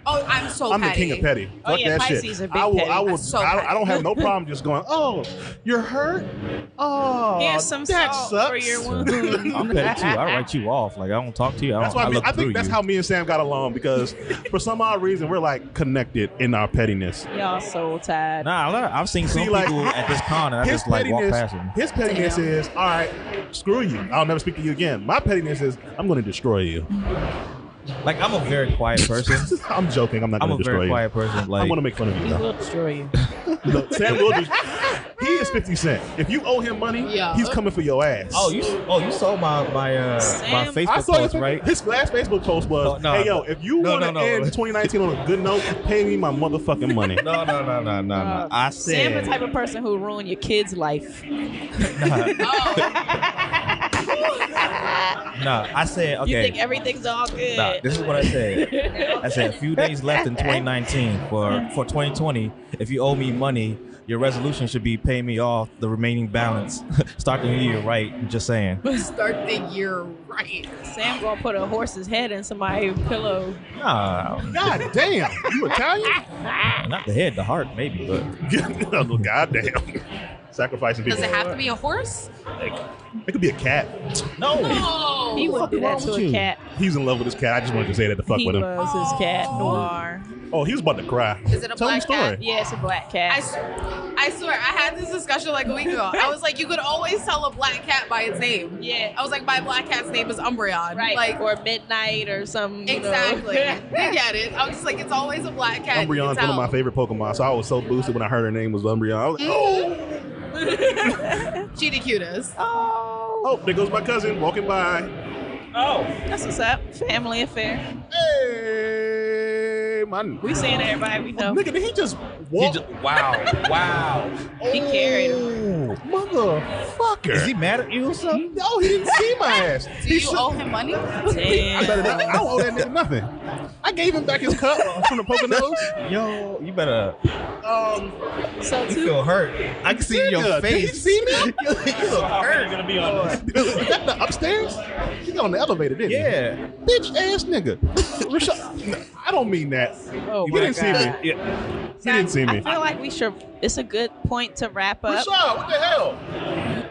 Oh, I'm so I'm the petty. king of petty. Oh, Fuck yeah, that Pisces shit. are big I will. petty. I will. So I don't have no petty. problem just going. Oh, you're hurt. Oh, Here's some that salt sucks. for your wound. I'm petty too. I write you off. Like I don't talk to you. That's why I think that's how me and Sam got along because for some odd reason we're like connected in our pettiness. Y'all so tired. Nah, I've seen some See, like, people at this con and I just like walk past them. His pettiness is all right. Screw you. I'll never speak to you again. My pettiness is I'm going to destroy you. Like I'm a very quiet person. I'm joking. I'm not I'm going a to destroy very you. quiet person. Like I'm going to make fun of you. He Though. will destroy you. Look, Sam will do. He is 50 Cent. If you owe him money, Yeah. he's coming for your ass. you saw my my Sam, Facebook I saw post, your, right? His last Facebook post was, Oh, no, "Hey yo, if you no, want to no. end 2019 on a good note, pay me my motherfucking money." No. I Sam the said type of person who ruin your kid's life. no. I said okay. You think everything's all good. Nah, this is what I said. I said a few days left in 2019 for 2020. If you owe me money, your resolution should be pay me off the remaining balance. Start the new year right. I'm just saying. Start the year right. Sam gonna put a horse's head in somebody's pillow. Nah, God damn, you Italian? not the head, the heart maybe, but God damn. Sacrificing people. Does it have to be a horse? It could be a cat. no. Oh, He wouldn't do that wrong to with a you? cat. He's in love with his cat. I just wanted to say that to fuck He with him. loves his cat, Noir. Oh, he was about to cry. Is it a Tell black him the story. cat? Yeah, it's a black cat. I swear, I had this discussion like a week ago. I was like, you could always tell a black cat by its name. Yeah. I was like, my black cat's name is Umbreon. Right. Like, or Midnight or some. exactly. You get it. I was just like, it's always a black cat. Umbreon's one of my favorite Pokemon, so I was so boosted when I heard her name was Umbreon. I was like, oh. She the cutest. Oh, there goes my cousin walking by. Oh, That's what's up. Family affair. Hey, man. We seeing everybody we know. Nigga, did he just walk? wow. He carried him. Motherfucker. Is he mad at you or something? No, he didn't see my ass. Do you owe him money? I don't owe that nigga nothing. I gave him back his cup from the Poconos. Yo, you better. So You two. feel hurt. I can see your Nigga, did he face. see me? You look hurt. Gonna be on this. Is that the upstairs? He got on the elevator, didn't he? Yeah. Bitch ass nigga. Rashad, I don't mean that. Oh He my didn't see God. me. He didn't see me. I feel like we should. It's a good point to wrap up. Rashad, what the hell?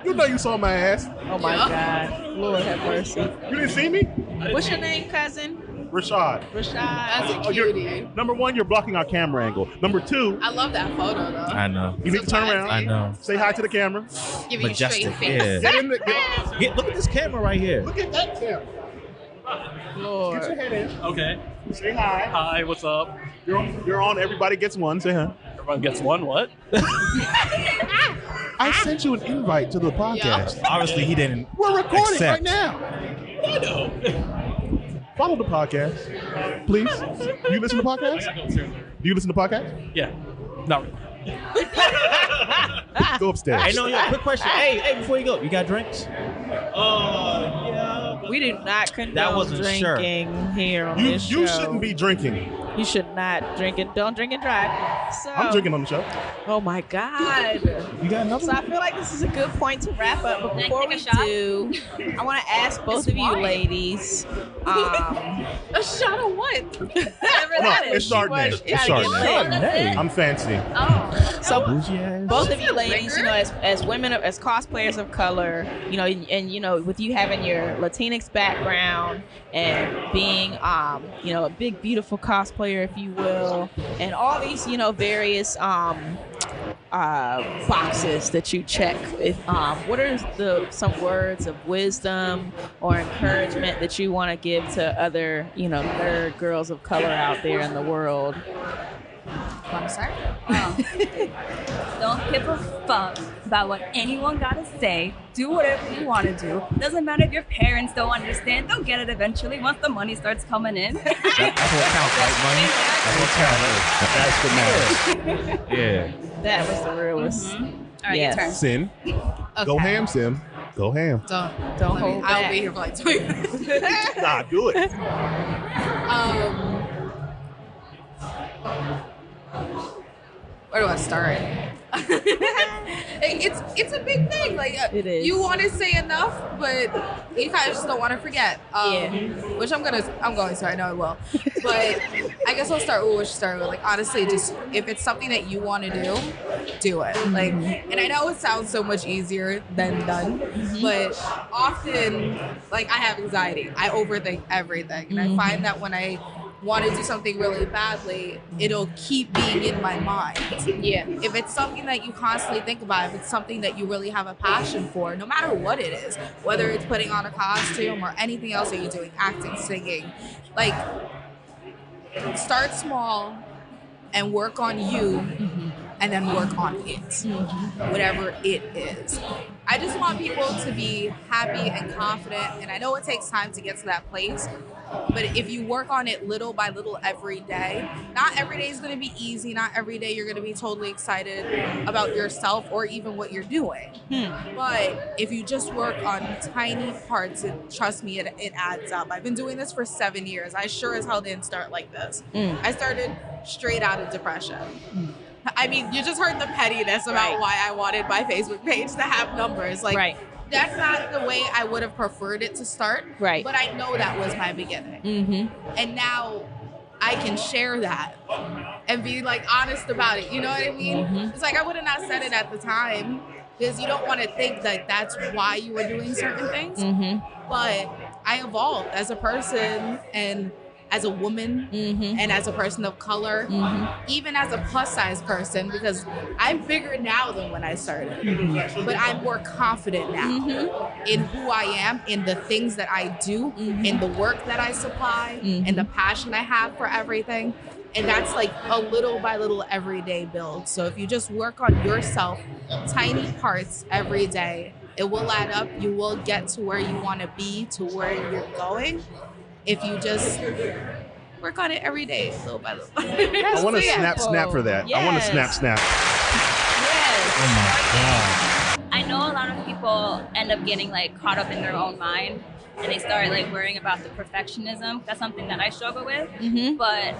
You know you saw my ass. Oh my God. Lord have mercy. You didn't see me? What's your name, cousin? Rashad. Rashad. That's a Oh, cutie. number one, you're blocking our camera angle. Number two, I love that photo though. I know. you need to turn around. I know. Say hi to the camera. Give you a straight Majestic. face. Yeah. Get in the, Look at this camera right here. look at that camera. Lord. Get your head in. Okay. Say hi. Hi, what's up? You're on. Everybody gets one. Say hi. Everyone gets one. What? I sent you an invite to the podcast. Obviously, he didn't. We're recording accept. right now. Follow the podcast, please. Do you listen to podcasts? Do you listen to podcasts? Yeah. Not really. Go upstairs. Hey, no, quick question. Hey, before you go, you got drinks? Yeah. We do not condone That wasn't sure. drinking here on You this show. shouldn't be drinking. You should not drink it. Don't drink and drive. So, I'm drinking on the show. Oh my God. You got another So I one? feel like this is a good point to wrap up. But Can I before take we a shot? do, I want to ask both of you wine. ladies. A shot of what? Whatever No, that is. it's Chardonnay. She was It's trying to get Chardonnay. lit. Hey. I'm fancy. Oh. So Bougie ass. both of you ladies, you know, as women, as cosplayers of color, you know, and you know, with you having your Latinx background and being, you know, a big beautiful cosplayer, if you will, and all these, you know, various boxes that you check. If what are some words of wisdom or encouragement that you want to give to other, you know, nerd girls of color out there in the world? Want to start? Don't give a fuck about what anyone gotta say. Do whatever you want to do. Doesn't matter if your parents don't understand. They'll get it eventually once the money starts coming in. That's what counts, right? Money? That's what counts. Yeah. That was the realest. All right, Yes. your turn. Sim. Go Okay. ham, Sim. Go ham. Don't Don't let me- hold I'll back. be here for like 20 minutes. Nah, do it. Where do I start? It's a big thing. Like It is. you want to say enough, but you kind of just don't want to forget. Which I'm going to. I know I will. But I guess I'll start with what you started with. Like honestly, just if it's something that you want to do it. Like, and I know it sounds so much easier than done, but often, like I have anxiety. I overthink everything, and I find that when I want to do something really badly, it'll keep being in my mind. Yeah. If it's something that you constantly think about, if it's something that you really have a passion for, no matter what it is, whether it's putting on a costume or anything else that you're doing, acting, singing, like start small and work on you and then work on it, whatever it is. I just want people to be happy and confident, and I know it takes time to get to that place, but if you work on it little by little every day, not every day is going to be easy, not every day you're going to be totally excited about yourself or even what you're doing. But if you just work on tiny parts, and trust me, it adds up. I've been doing this for 7 years. I sure as hell didn't start like this. I started straight out of depression. I mean, you just heard the pettiness about why I wanted my Facebook page to have numbers. Like, that's not the way I would have preferred it to start. Right. But I know that was my beginning. And now I can share that and be like honest about it. You know what I mean? It's like I would have not said it at the time because you don't want to think that that's why you were doing certain things. But I evolved as a person, and as a woman and as a person of color, even as a plus size person, because I'm bigger now than when I started, but I'm more confident now in who I am, in the things that I do, in the work that I supply, and the passion I have for everything. And that's like a little by little everyday build. So if you just work on yourself, tiny parts every day, it will add up. You will get to where you want to be, to where you're going. If you just work on it every day, little by little. I want to snap for that. I want to snap. Yes. Oh my I know a lot of people end up getting like caught up in their own mind and they start like worrying about the perfectionism. That's something that I struggle with. But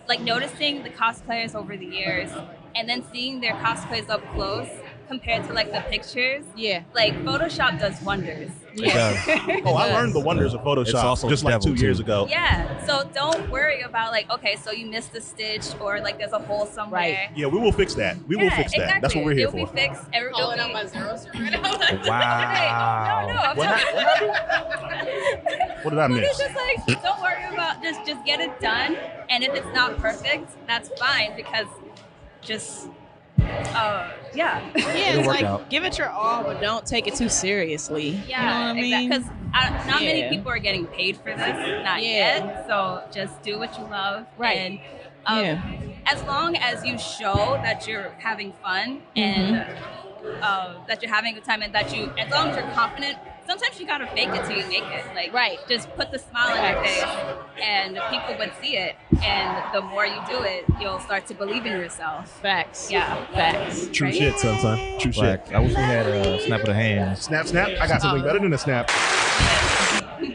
like noticing the cosplayers over the years and then seeing their cosplays up close compared to like the pictures. Yeah. Like Photoshop does wonders. Yeah. Oh, I learned the wonders of Photoshop It's also just like 2 years ago. Yeah. So don't worry about like, okay, so you missed a stitch or like there's a hole somewhere. Right. Yeah, we will fix that. We will fix that. Exactly. That's what we're here It'll for. be fixed. Calling out my zeros right now. Wow. No. What did I But miss? it's just like, don't worry about, just get it done. And if it's not perfect, that's fine because just, yeah. Yeah, It'll it's work like out. give it your all, but don't take it too seriously. Yeah, you know what I mean? Because not many Yeah. people are getting paid for this, not Yeah. yet. So just do what you love. Right. And as long as you show that you're having fun and that you're having a good time and that you, as long as you're confident, sometimes you gotta fake it till you make it. Like, just put the smile on your face and people would see it. And the more you do it, you'll start to believe in yourself. Facts. Yeah. Facts. True Right? shit, son. True shit. Like, I wish we had a snap of the hand. Snap. I got something better than a snap.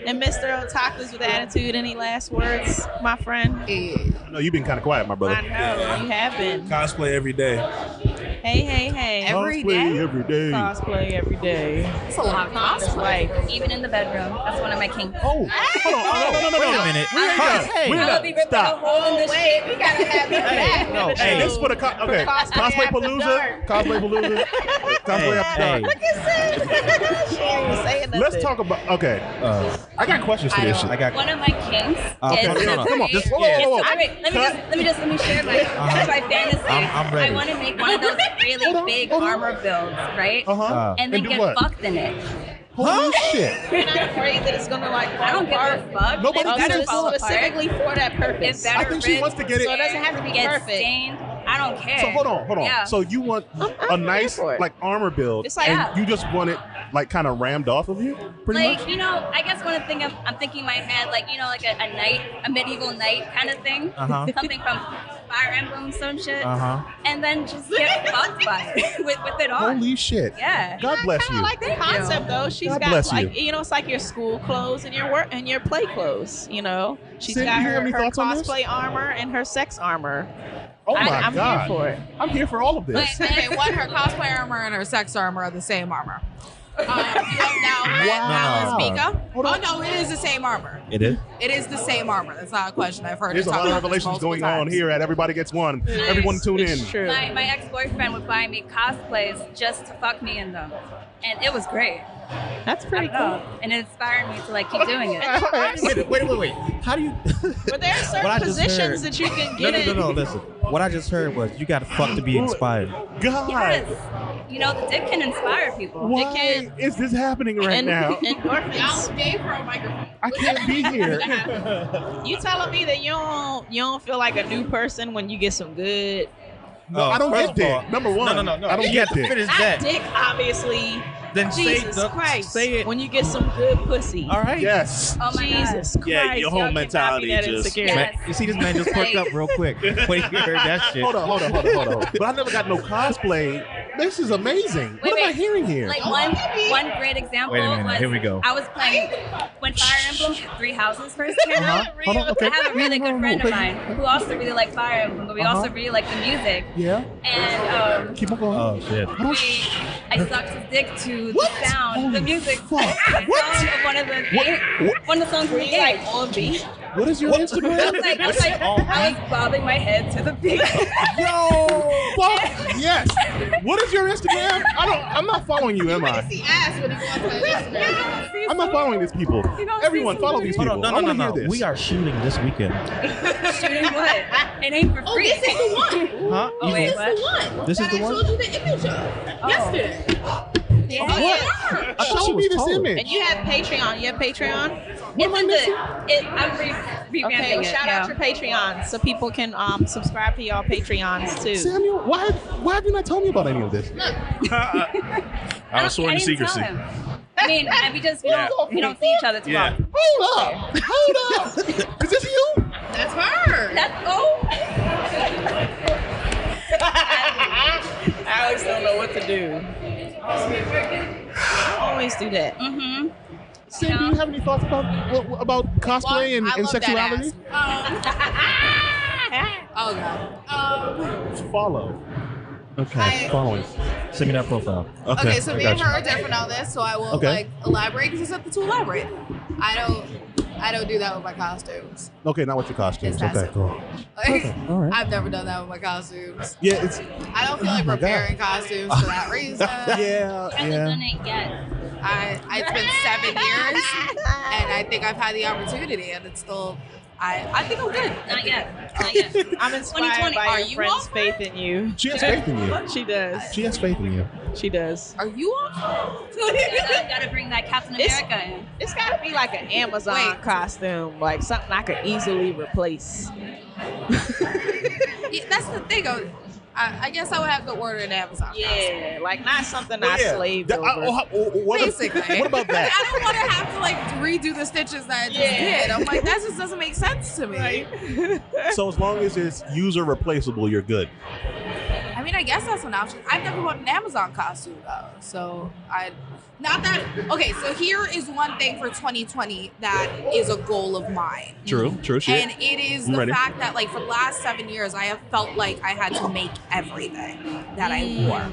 And Mr. Otakus with attitude, any last words, my friend? No, you've been kind of quiet, my brother. I know, you have been. Cosplay every day. Hey. Every Cosplay day? every day. Cosplay every day. It's a lot of cosplay. Like, Even in the bedroom. That's one of my kinks. Oh, hold on. No. Wait a minute. We ain't done. Hey. We ain't I would done. be ripping a Stop. hole in the shit. We gotta have it back. No, Hey, hey. this for the okay. Cosplay Palooza. Cosplay Palooza. Cosplay After Hey. Dark. she ain't even saying nothing. Let's talk about. Okay, I got questions for this shit. I got. One of my kinks Okay, is no. Come on, just whoa. let me share my fantasy. I'm ready. I want to make one of those really big armor builds, right? And And then do get what? fucked in it. Holy shit! You're not afraid that it's gonna like I don't give a fuck. Nobody It's gives better a fall fuck. apart. specifically for that purpose. It's better I think she ripped, wants to get it. So it doesn't have to be get perfect. stained. I don't care. So hold on. Yeah. So you want a nice for it. like armor build, It's like- and you just want it like kind of rammed off of you, pretty like, much. you know, I guess one thing I'm thinking in my head, like, you know, like a knight, a medieval knight kind of thing. Something from Fire Emblem, some shit. And then just get fucked by it with it on. Holy shit! Yeah. God bless I kind you. of like the concept though. She's God got bless like you. know, it's like your school clothes and your work and your play clothes. You know, she's Sid, got you have her any thoughts on this? cosplay armor and her sex armor. Oh my I'm god! here for it. I'm here for all of this. Okay, one, her cosplay armor and her sex armor are the same armor. Now, Wow. let's speak up. Hold Oh on. no, it is the same armor. It is. It is the same armor. That's not a question. I've heard There's it a talk lot of about this revelations multiple going on times. here at Everybody Gets One. Everyone tune in. It's true. My ex-boyfriend would buy me cosplays just to fuck me in them. And it was great. That's pretty I don't know. cool. And it inspired me to like keep doing it. Wait. How do you? But there are What certain I just positions heard- that you can get in. No. Listen. What I just heard was you got to fuck to be inspired. God, Yes. You know, the dick can inspire people. why can- is this happening right now? Endorphins. Y'all gave her a microphone. I can't be here. You telling me that you don't feel like a new person when you get some good No, I don't first get of all- dick. Number one, No. I don't You get have to dick. finish not that. dick, obviously. Then Jesus Christ. Say it. When you get some good pussy. All right. Yes. Oh my Jesus Christ. Yeah, your whole y'all cannot be mentality that just- insecure. Yes. Man, you see this man just perked up real quick when he heard that shit. Hold on. But I never got no cosplay. This is amazing. What am I hearing here? Like one great example Wait a minute, was here we go. I was playing when Fire Emblem Three Houses first came out. Hold on, okay. I have a really good friend of mine who also really liked Fire Emblem, but we also really like the music. Yeah. And Keep on going. Oh shit. I sucked his dick to the sound, the music, fuck? the What? song of one of the songs in Were the you game. like on beat? What is your Instagram? I was bobbing my head to the beat. Yo, fuck yes. What is your Instagram? I'm not following you, am I? He asked what he wants on Instagram. I'm not following these people. Everyone, follow these people. Hold on, I wanna no. hear this. We are shooting this weekend. Shooting what? It ain't for Oh, free. this is the one. Huh? Oh, wait, This what? is the one. This is that the I one? showed you the image of yesterday. Yeah. I thought Show you me me this this image. And you have Patreon. You have Patreon? It's in the. I'm revamping Okay, well, it. shout out your Patreon so people can subscribe to y'all Patreons too. Samuel, why have you not told me about any of this? I was sworn I to didn't tell secrecy. him. I mean, we don't see each other too Yeah. often. Hold up. Is this you? That's her. Alex don't know what to do. I always do that. Mm-hmm. Sam, do you have any thoughts about cosplay I and love sexuality? that ass. Oh god. Follow. Okay, following. Send me that profile. Okay, so I me got and you. her are different on this, so I will Okay. elaborate because it's up to elaborate. I don't do that with my costumes. Okay, not with your costumes. It's that Okay, simple. cool. Like, All right. I've never done that with my costumes. Yeah, it's I don't feel like my God. preparing costumes for that reason. yeah. Hasn't done it yet. It's been 7 years, and I think I've had the opportunity, and it's still. I think I'm good. Not yet. Not yet. I'm inspired 2020. by Are your you friend's off? faith in you. She has faith in you. She does. She has faith in you. She does. Are you on? Gotta bring that Captain It's- America in. It's got to be like an Amazon Wait. costume, like something I could easily replace. Yeah, that's the thing. I guess I would have to order an Amazon. Yeah, like not something I Yeah. slaved Th- I- over. what, Basically. what about that? I don't want to have to like redo the stitches that I just did. I'm like, that just doesn't make sense to me. So as long as it's user replaceable, you're good. I mean, I guess that's an option. I've never bought an Amazon costume though, so okay, so here is one thing for 2020 that is a goal of mine. True shit. And it is I'm the ready. fact that like for the last 7 years, I have felt like I had to make everything that I wore.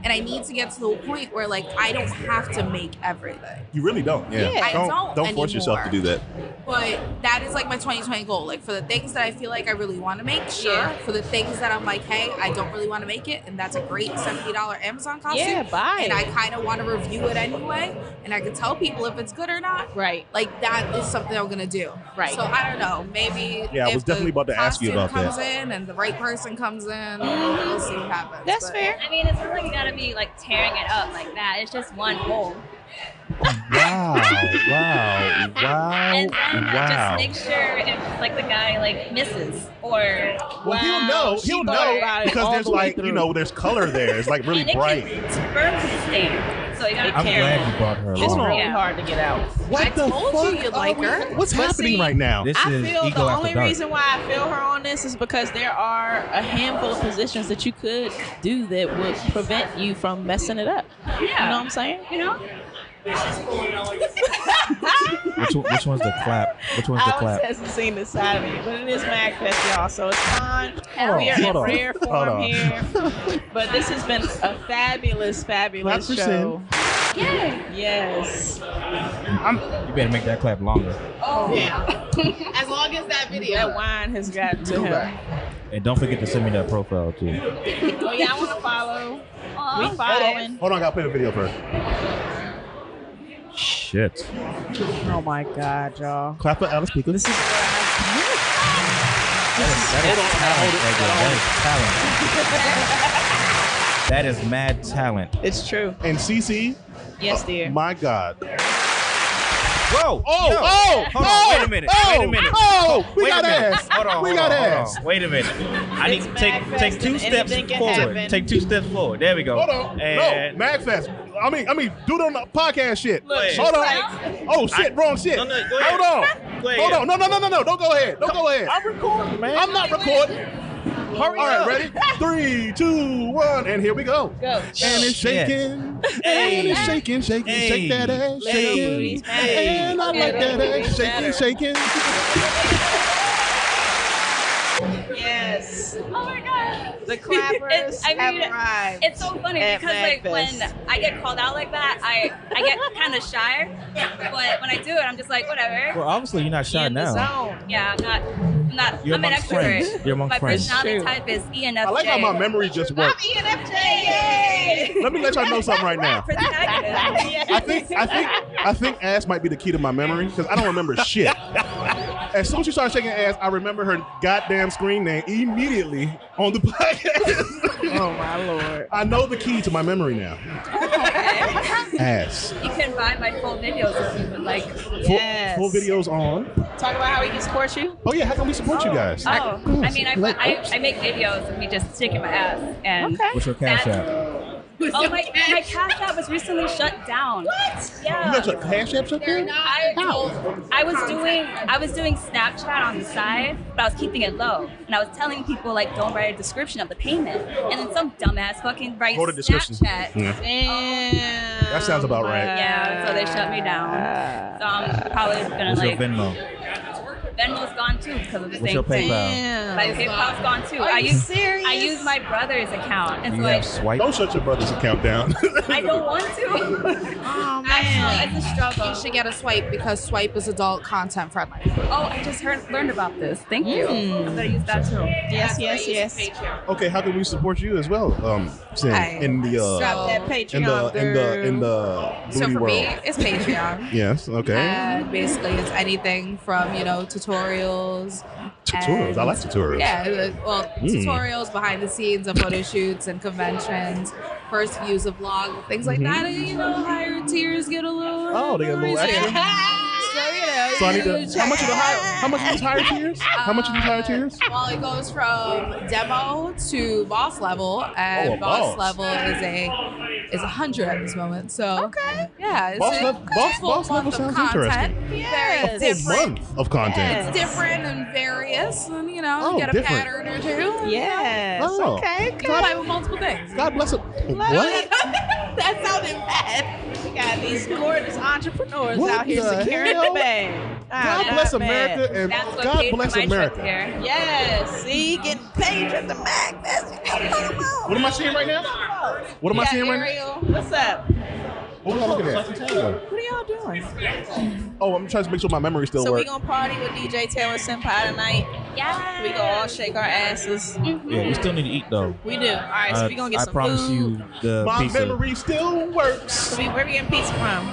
And I need to get to the point where like I don't have to make everything. You really don't. Yeah. I don't force yourself to do that. But that is like my 2020 goal. Like for the things that I feel like I really want to make, sure. Yeah. For the things that I'm like, hey, I don't really want to make it, and that's a great $70 Amazon costume. Yeah, buy And it. I kind of want to review it anyway, and I can tell people if it's good or not. Right. Like that is something I'm gonna do. Right. So I don't know. Maybe. Yeah, I if was definitely the about to ask you costume about comes in and the right person comes in, we'll see what happens. That's But- fair. I mean, it's not like you gotta be like tearing it up like that. It's just one hole. Wow. And then just make sure if like the guy like misses or Well, he'll know. She He'll thought know about it because all there's the way like through. there's color there. It's like really and it bright. can burn the stain. So you gotta I'm care. glad you brought her It's along. really Yeah. hard to get out. What I the told fuck? you you'd like her. What's But happening see, right now? This I is feel Ego the After only Dark. reason why I feel her on this is because there are a handful of positions that you could do that would prevent you from messing it up. Yeah. You know what I'm saying? You know? Which one's the clap? Which one's the Alex clap? hasn't seen this side of me, but it is Magfest, y'all, so it's fun. Hold We on, are hold in on, rare hold form on. here. But this has been a fabulous Clap for show. Yay. Yes. You better make that clap longer. Oh yeah. As long as that video. That wine has gotten to him. And don't forget to send me that profile too. Oh, yeah, I want to follow. Aw. We following. Hold on, I gotta play the video first. Shit. Oh, my God, y'all. Clap for Alice Pico. This is That is mad talent. It's true. And CC. Yes, dear. My God. Whoa! Oh, Yo, oh, hold on, oh, wait a minute, oh, wait a minute. Oh, we Wait got a minute. ass. Hold on, we hold got on, hold ass. on. Wait a minute. I need It's to Magfest take 2 and steps anything can forward. happen. Take 2 steps forward. There we go. Hold on. And No, Magfest. I mean, do it on the podcast shit. Look, she's Hold on. like- Oh shit, wrong shit. No, no, go ahead. Hold on. Go ahead. Hold on. No. Don't go ahead. Don't go ahead. I'm recording, man. I'm not recording. Hurry All right, up. ready? 3, 2, 1, and here we go. Go. And it's Shit. shaking, Hey. and it's shaking, Hey. shake that ass, Little shaking, booties, and I like that Little ass, booties better. shaking. Yes. Oh my god. The clappers have arrived. It's so funny at because like when Magfest. I get called out like that, I get kind of shy. But when I do it, I'm just like, whatever. Well, obviously you're not shy in the now. zone. Yeah, You're I'm an amongst extrovert. friends. You're amongst My friends. personality True. type is ENFJ. I like how my memory just worked. ENFJ, yay! Let me let y'all know something right now. Protagonist. I think ass might be the key to my memory because I don't remember shit. As soon as she started shaking ass, I remember her goddamn screen name immediately on the podcast. Oh my lord! I know the key to my memory now. Ass. You can buy my full videos if you would like. Yes. Full videos on. Talk about how we can support you. Oh yeah, how can we support you guys? Oh, I mean, I make videos of me just shaking my ass. And What's your cash app? Oh, my Cash App was recently shut down. What? Yeah. You got your cash app shut down? I was doing Snapchat on the side, but I was keeping it low. And I was telling people like don't write a description of the payment. And then some dumbass fucking writes Wrote a description. Snapchat. Yeah. Damn. That sounds about right. Yeah, so they shut me down. So I'm probably gonna What's your like Venmo? Venmo's gone too because of the What's same your thing. PayPal? Damn. My PayPal's gone too. Are you serious? I use my brother's account, and You so have I swipe? Don't shut your brother's account down. I don't want to. Oh man. Actually, it's a struggle. You should get a Swipe because Swipe is adult content friendly. Oh, I just learned about this. Thank you. I'm gonna use that too. Yes, yes, yes. Okay, how can we support you as well? Sin, in the Drop that Patreon. in the So booty for world. me, it's Patreon. Yes. Okay. And basically, it's anything from tutorials. Tutorials. I like tutorials. Yeah, tutorials, behind the scenes of photo shoots and conventions, first views of vlog, things like that. And, higher tiers get a little. Oh, they get a little extra. So I need to. How much are the higher? How much are these higher tiers? How much are these higher tiers? Well, it goes from demo to boss level, and Oh, a boss boss. level is 100 at this moment. So yeah, it's Boss a level- full boss level month of sounds content. Yes. A Very full different. month of content. It's different and various, and Oh, you get a different. pattern or two. Yes. Oh. Okay. You can play with multiple things. God bless it. What? That sounded bad. We got these gorgeous entrepreneurs What out here the securing hell? the bag. God bless America and That's what God paid bless for my America. trip here. Yes. See, getting paid at the Magfest. What am I seeing right now? What am I seeing right now? Ariel, what's up? What am I looking at? What are y'all doing? Oh, I'm trying to make sure my memory still So we works. gonna party with DJ Taylor Senpai tonight. Yeah. We gonna all shake our asses. Yeah, we still need to eat though. We do. All right, so we gonna get I some promise food. you the My pizza. memory still works. So where we getting pizza from?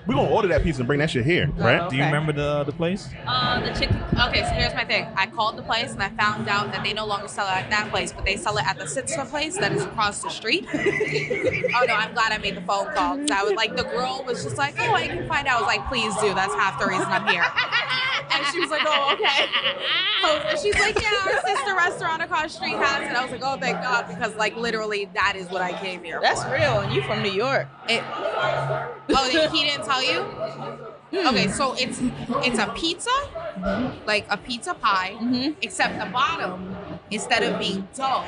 We're gonna order that pizza and bring that shit here, right? Do you Okay. remember the place? The chicken. Okay, so here's my thing. I called the place and I found out that they no longer sell it at that place, but they sell it at the Sitzler place that is across the street. Oh no, I'm glad I made the phone call because I was like, the girl was just like, oh, I can find out. I was like, please do. That's half the reason I'm here. And she was like, oh, okay. And she's like, yeah, our sister restaurant across the street has it. I was like, oh, thank God, because like literally that is what I came here That's for. real, and you from New York. He didn't tell you? Okay, so it's a pizza, like a pizza pie, except the bottom, instead of being dough,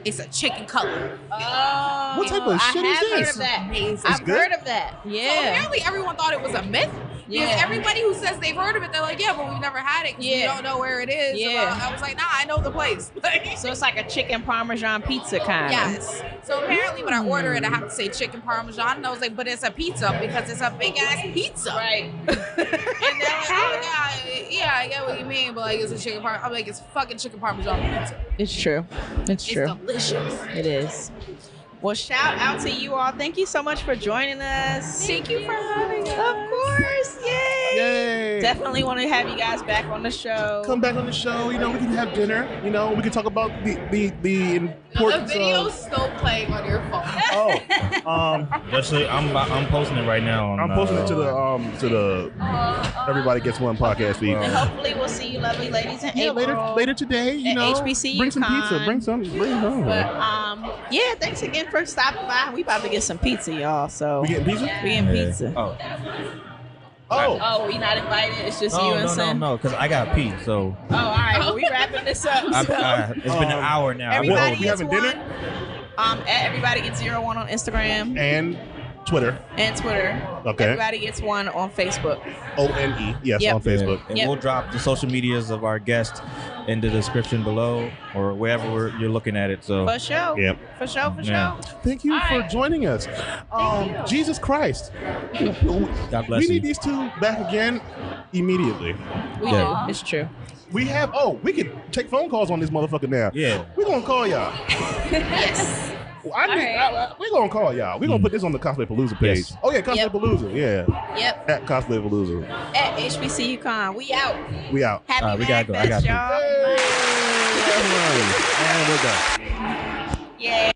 it's a chicken cutlet. Oh, What type of shit is I have heard this? of that. Amazing. I've good? heard of that. So Yeah. apparently everyone thought it was a myth. Because Yeah. everybody who says they've heard of it, they're like, yeah, but we've never had it because we Yeah. don't know where it is. Yeah. I was like, nah, I know the place. So it's like a chicken parmesan pizza kind. Yes. So apparently when I order it, I have to say chicken parmesan. And I was like, but it's a pizza because it's a big ass pizza. Right. And they're like, oh, yeah, I get what you mean, but like it's a chicken parmesan. I'm like, it's fucking chicken parmesan pizza. It's true. It's true. It's delicious. It is. Well, shout out to you all. Thank you so much for joining us. Thank you for having us. Of course. Yay. Yay! Definitely want to have you guys back on the show. Come back on the show. We can have dinner. We can talk about the The importance video's of. still playing on your phone. I'm posting it right now. I'm posting it to the Everybody Gets One podcast feed. And hopefully we'll see you lovely ladies in Yeah, April. later today. At HBCU bring some Con. pizza. Bring some. But yeah, thanks again for stopping by. We about to get some pizza, y'all. So We getting pizza? we getting pizza. Oh. Oh, we not invited. It's just you and Sin. No, because I got pee. So Oh, all right. Well, we wrapping this up. So. it's been an hour now. Everybody we gets having one. dinner? At Everybody Gets 01 on Instagram And Twitter. and Twitter. Okay. Everybody Gets One on Facebook. ONE. Yes, Yep. on Facebook. And Yep. we'll drop the social medias of our guest in the description below or wherever you're looking at it. So For sure. Yep. For sure. Yeah. Thank you for joining us. Jesus Christ. God bless We you. need these two back again immediately. We do. It's true. We have, we can take phone calls on this motherfucker now. Yeah. We're going to call y'all. Yes. We're going to call y'all. We're going to put this on the Cosplay Palooza page. Yes. Oh, yeah, Cosplay Palooza. Yeah. Yep. At Cosplay Palooza. At HBCUCon. We out. We out. Happy we gotta go. I Magfest, got y'all. Hey, and we're done. Yeah.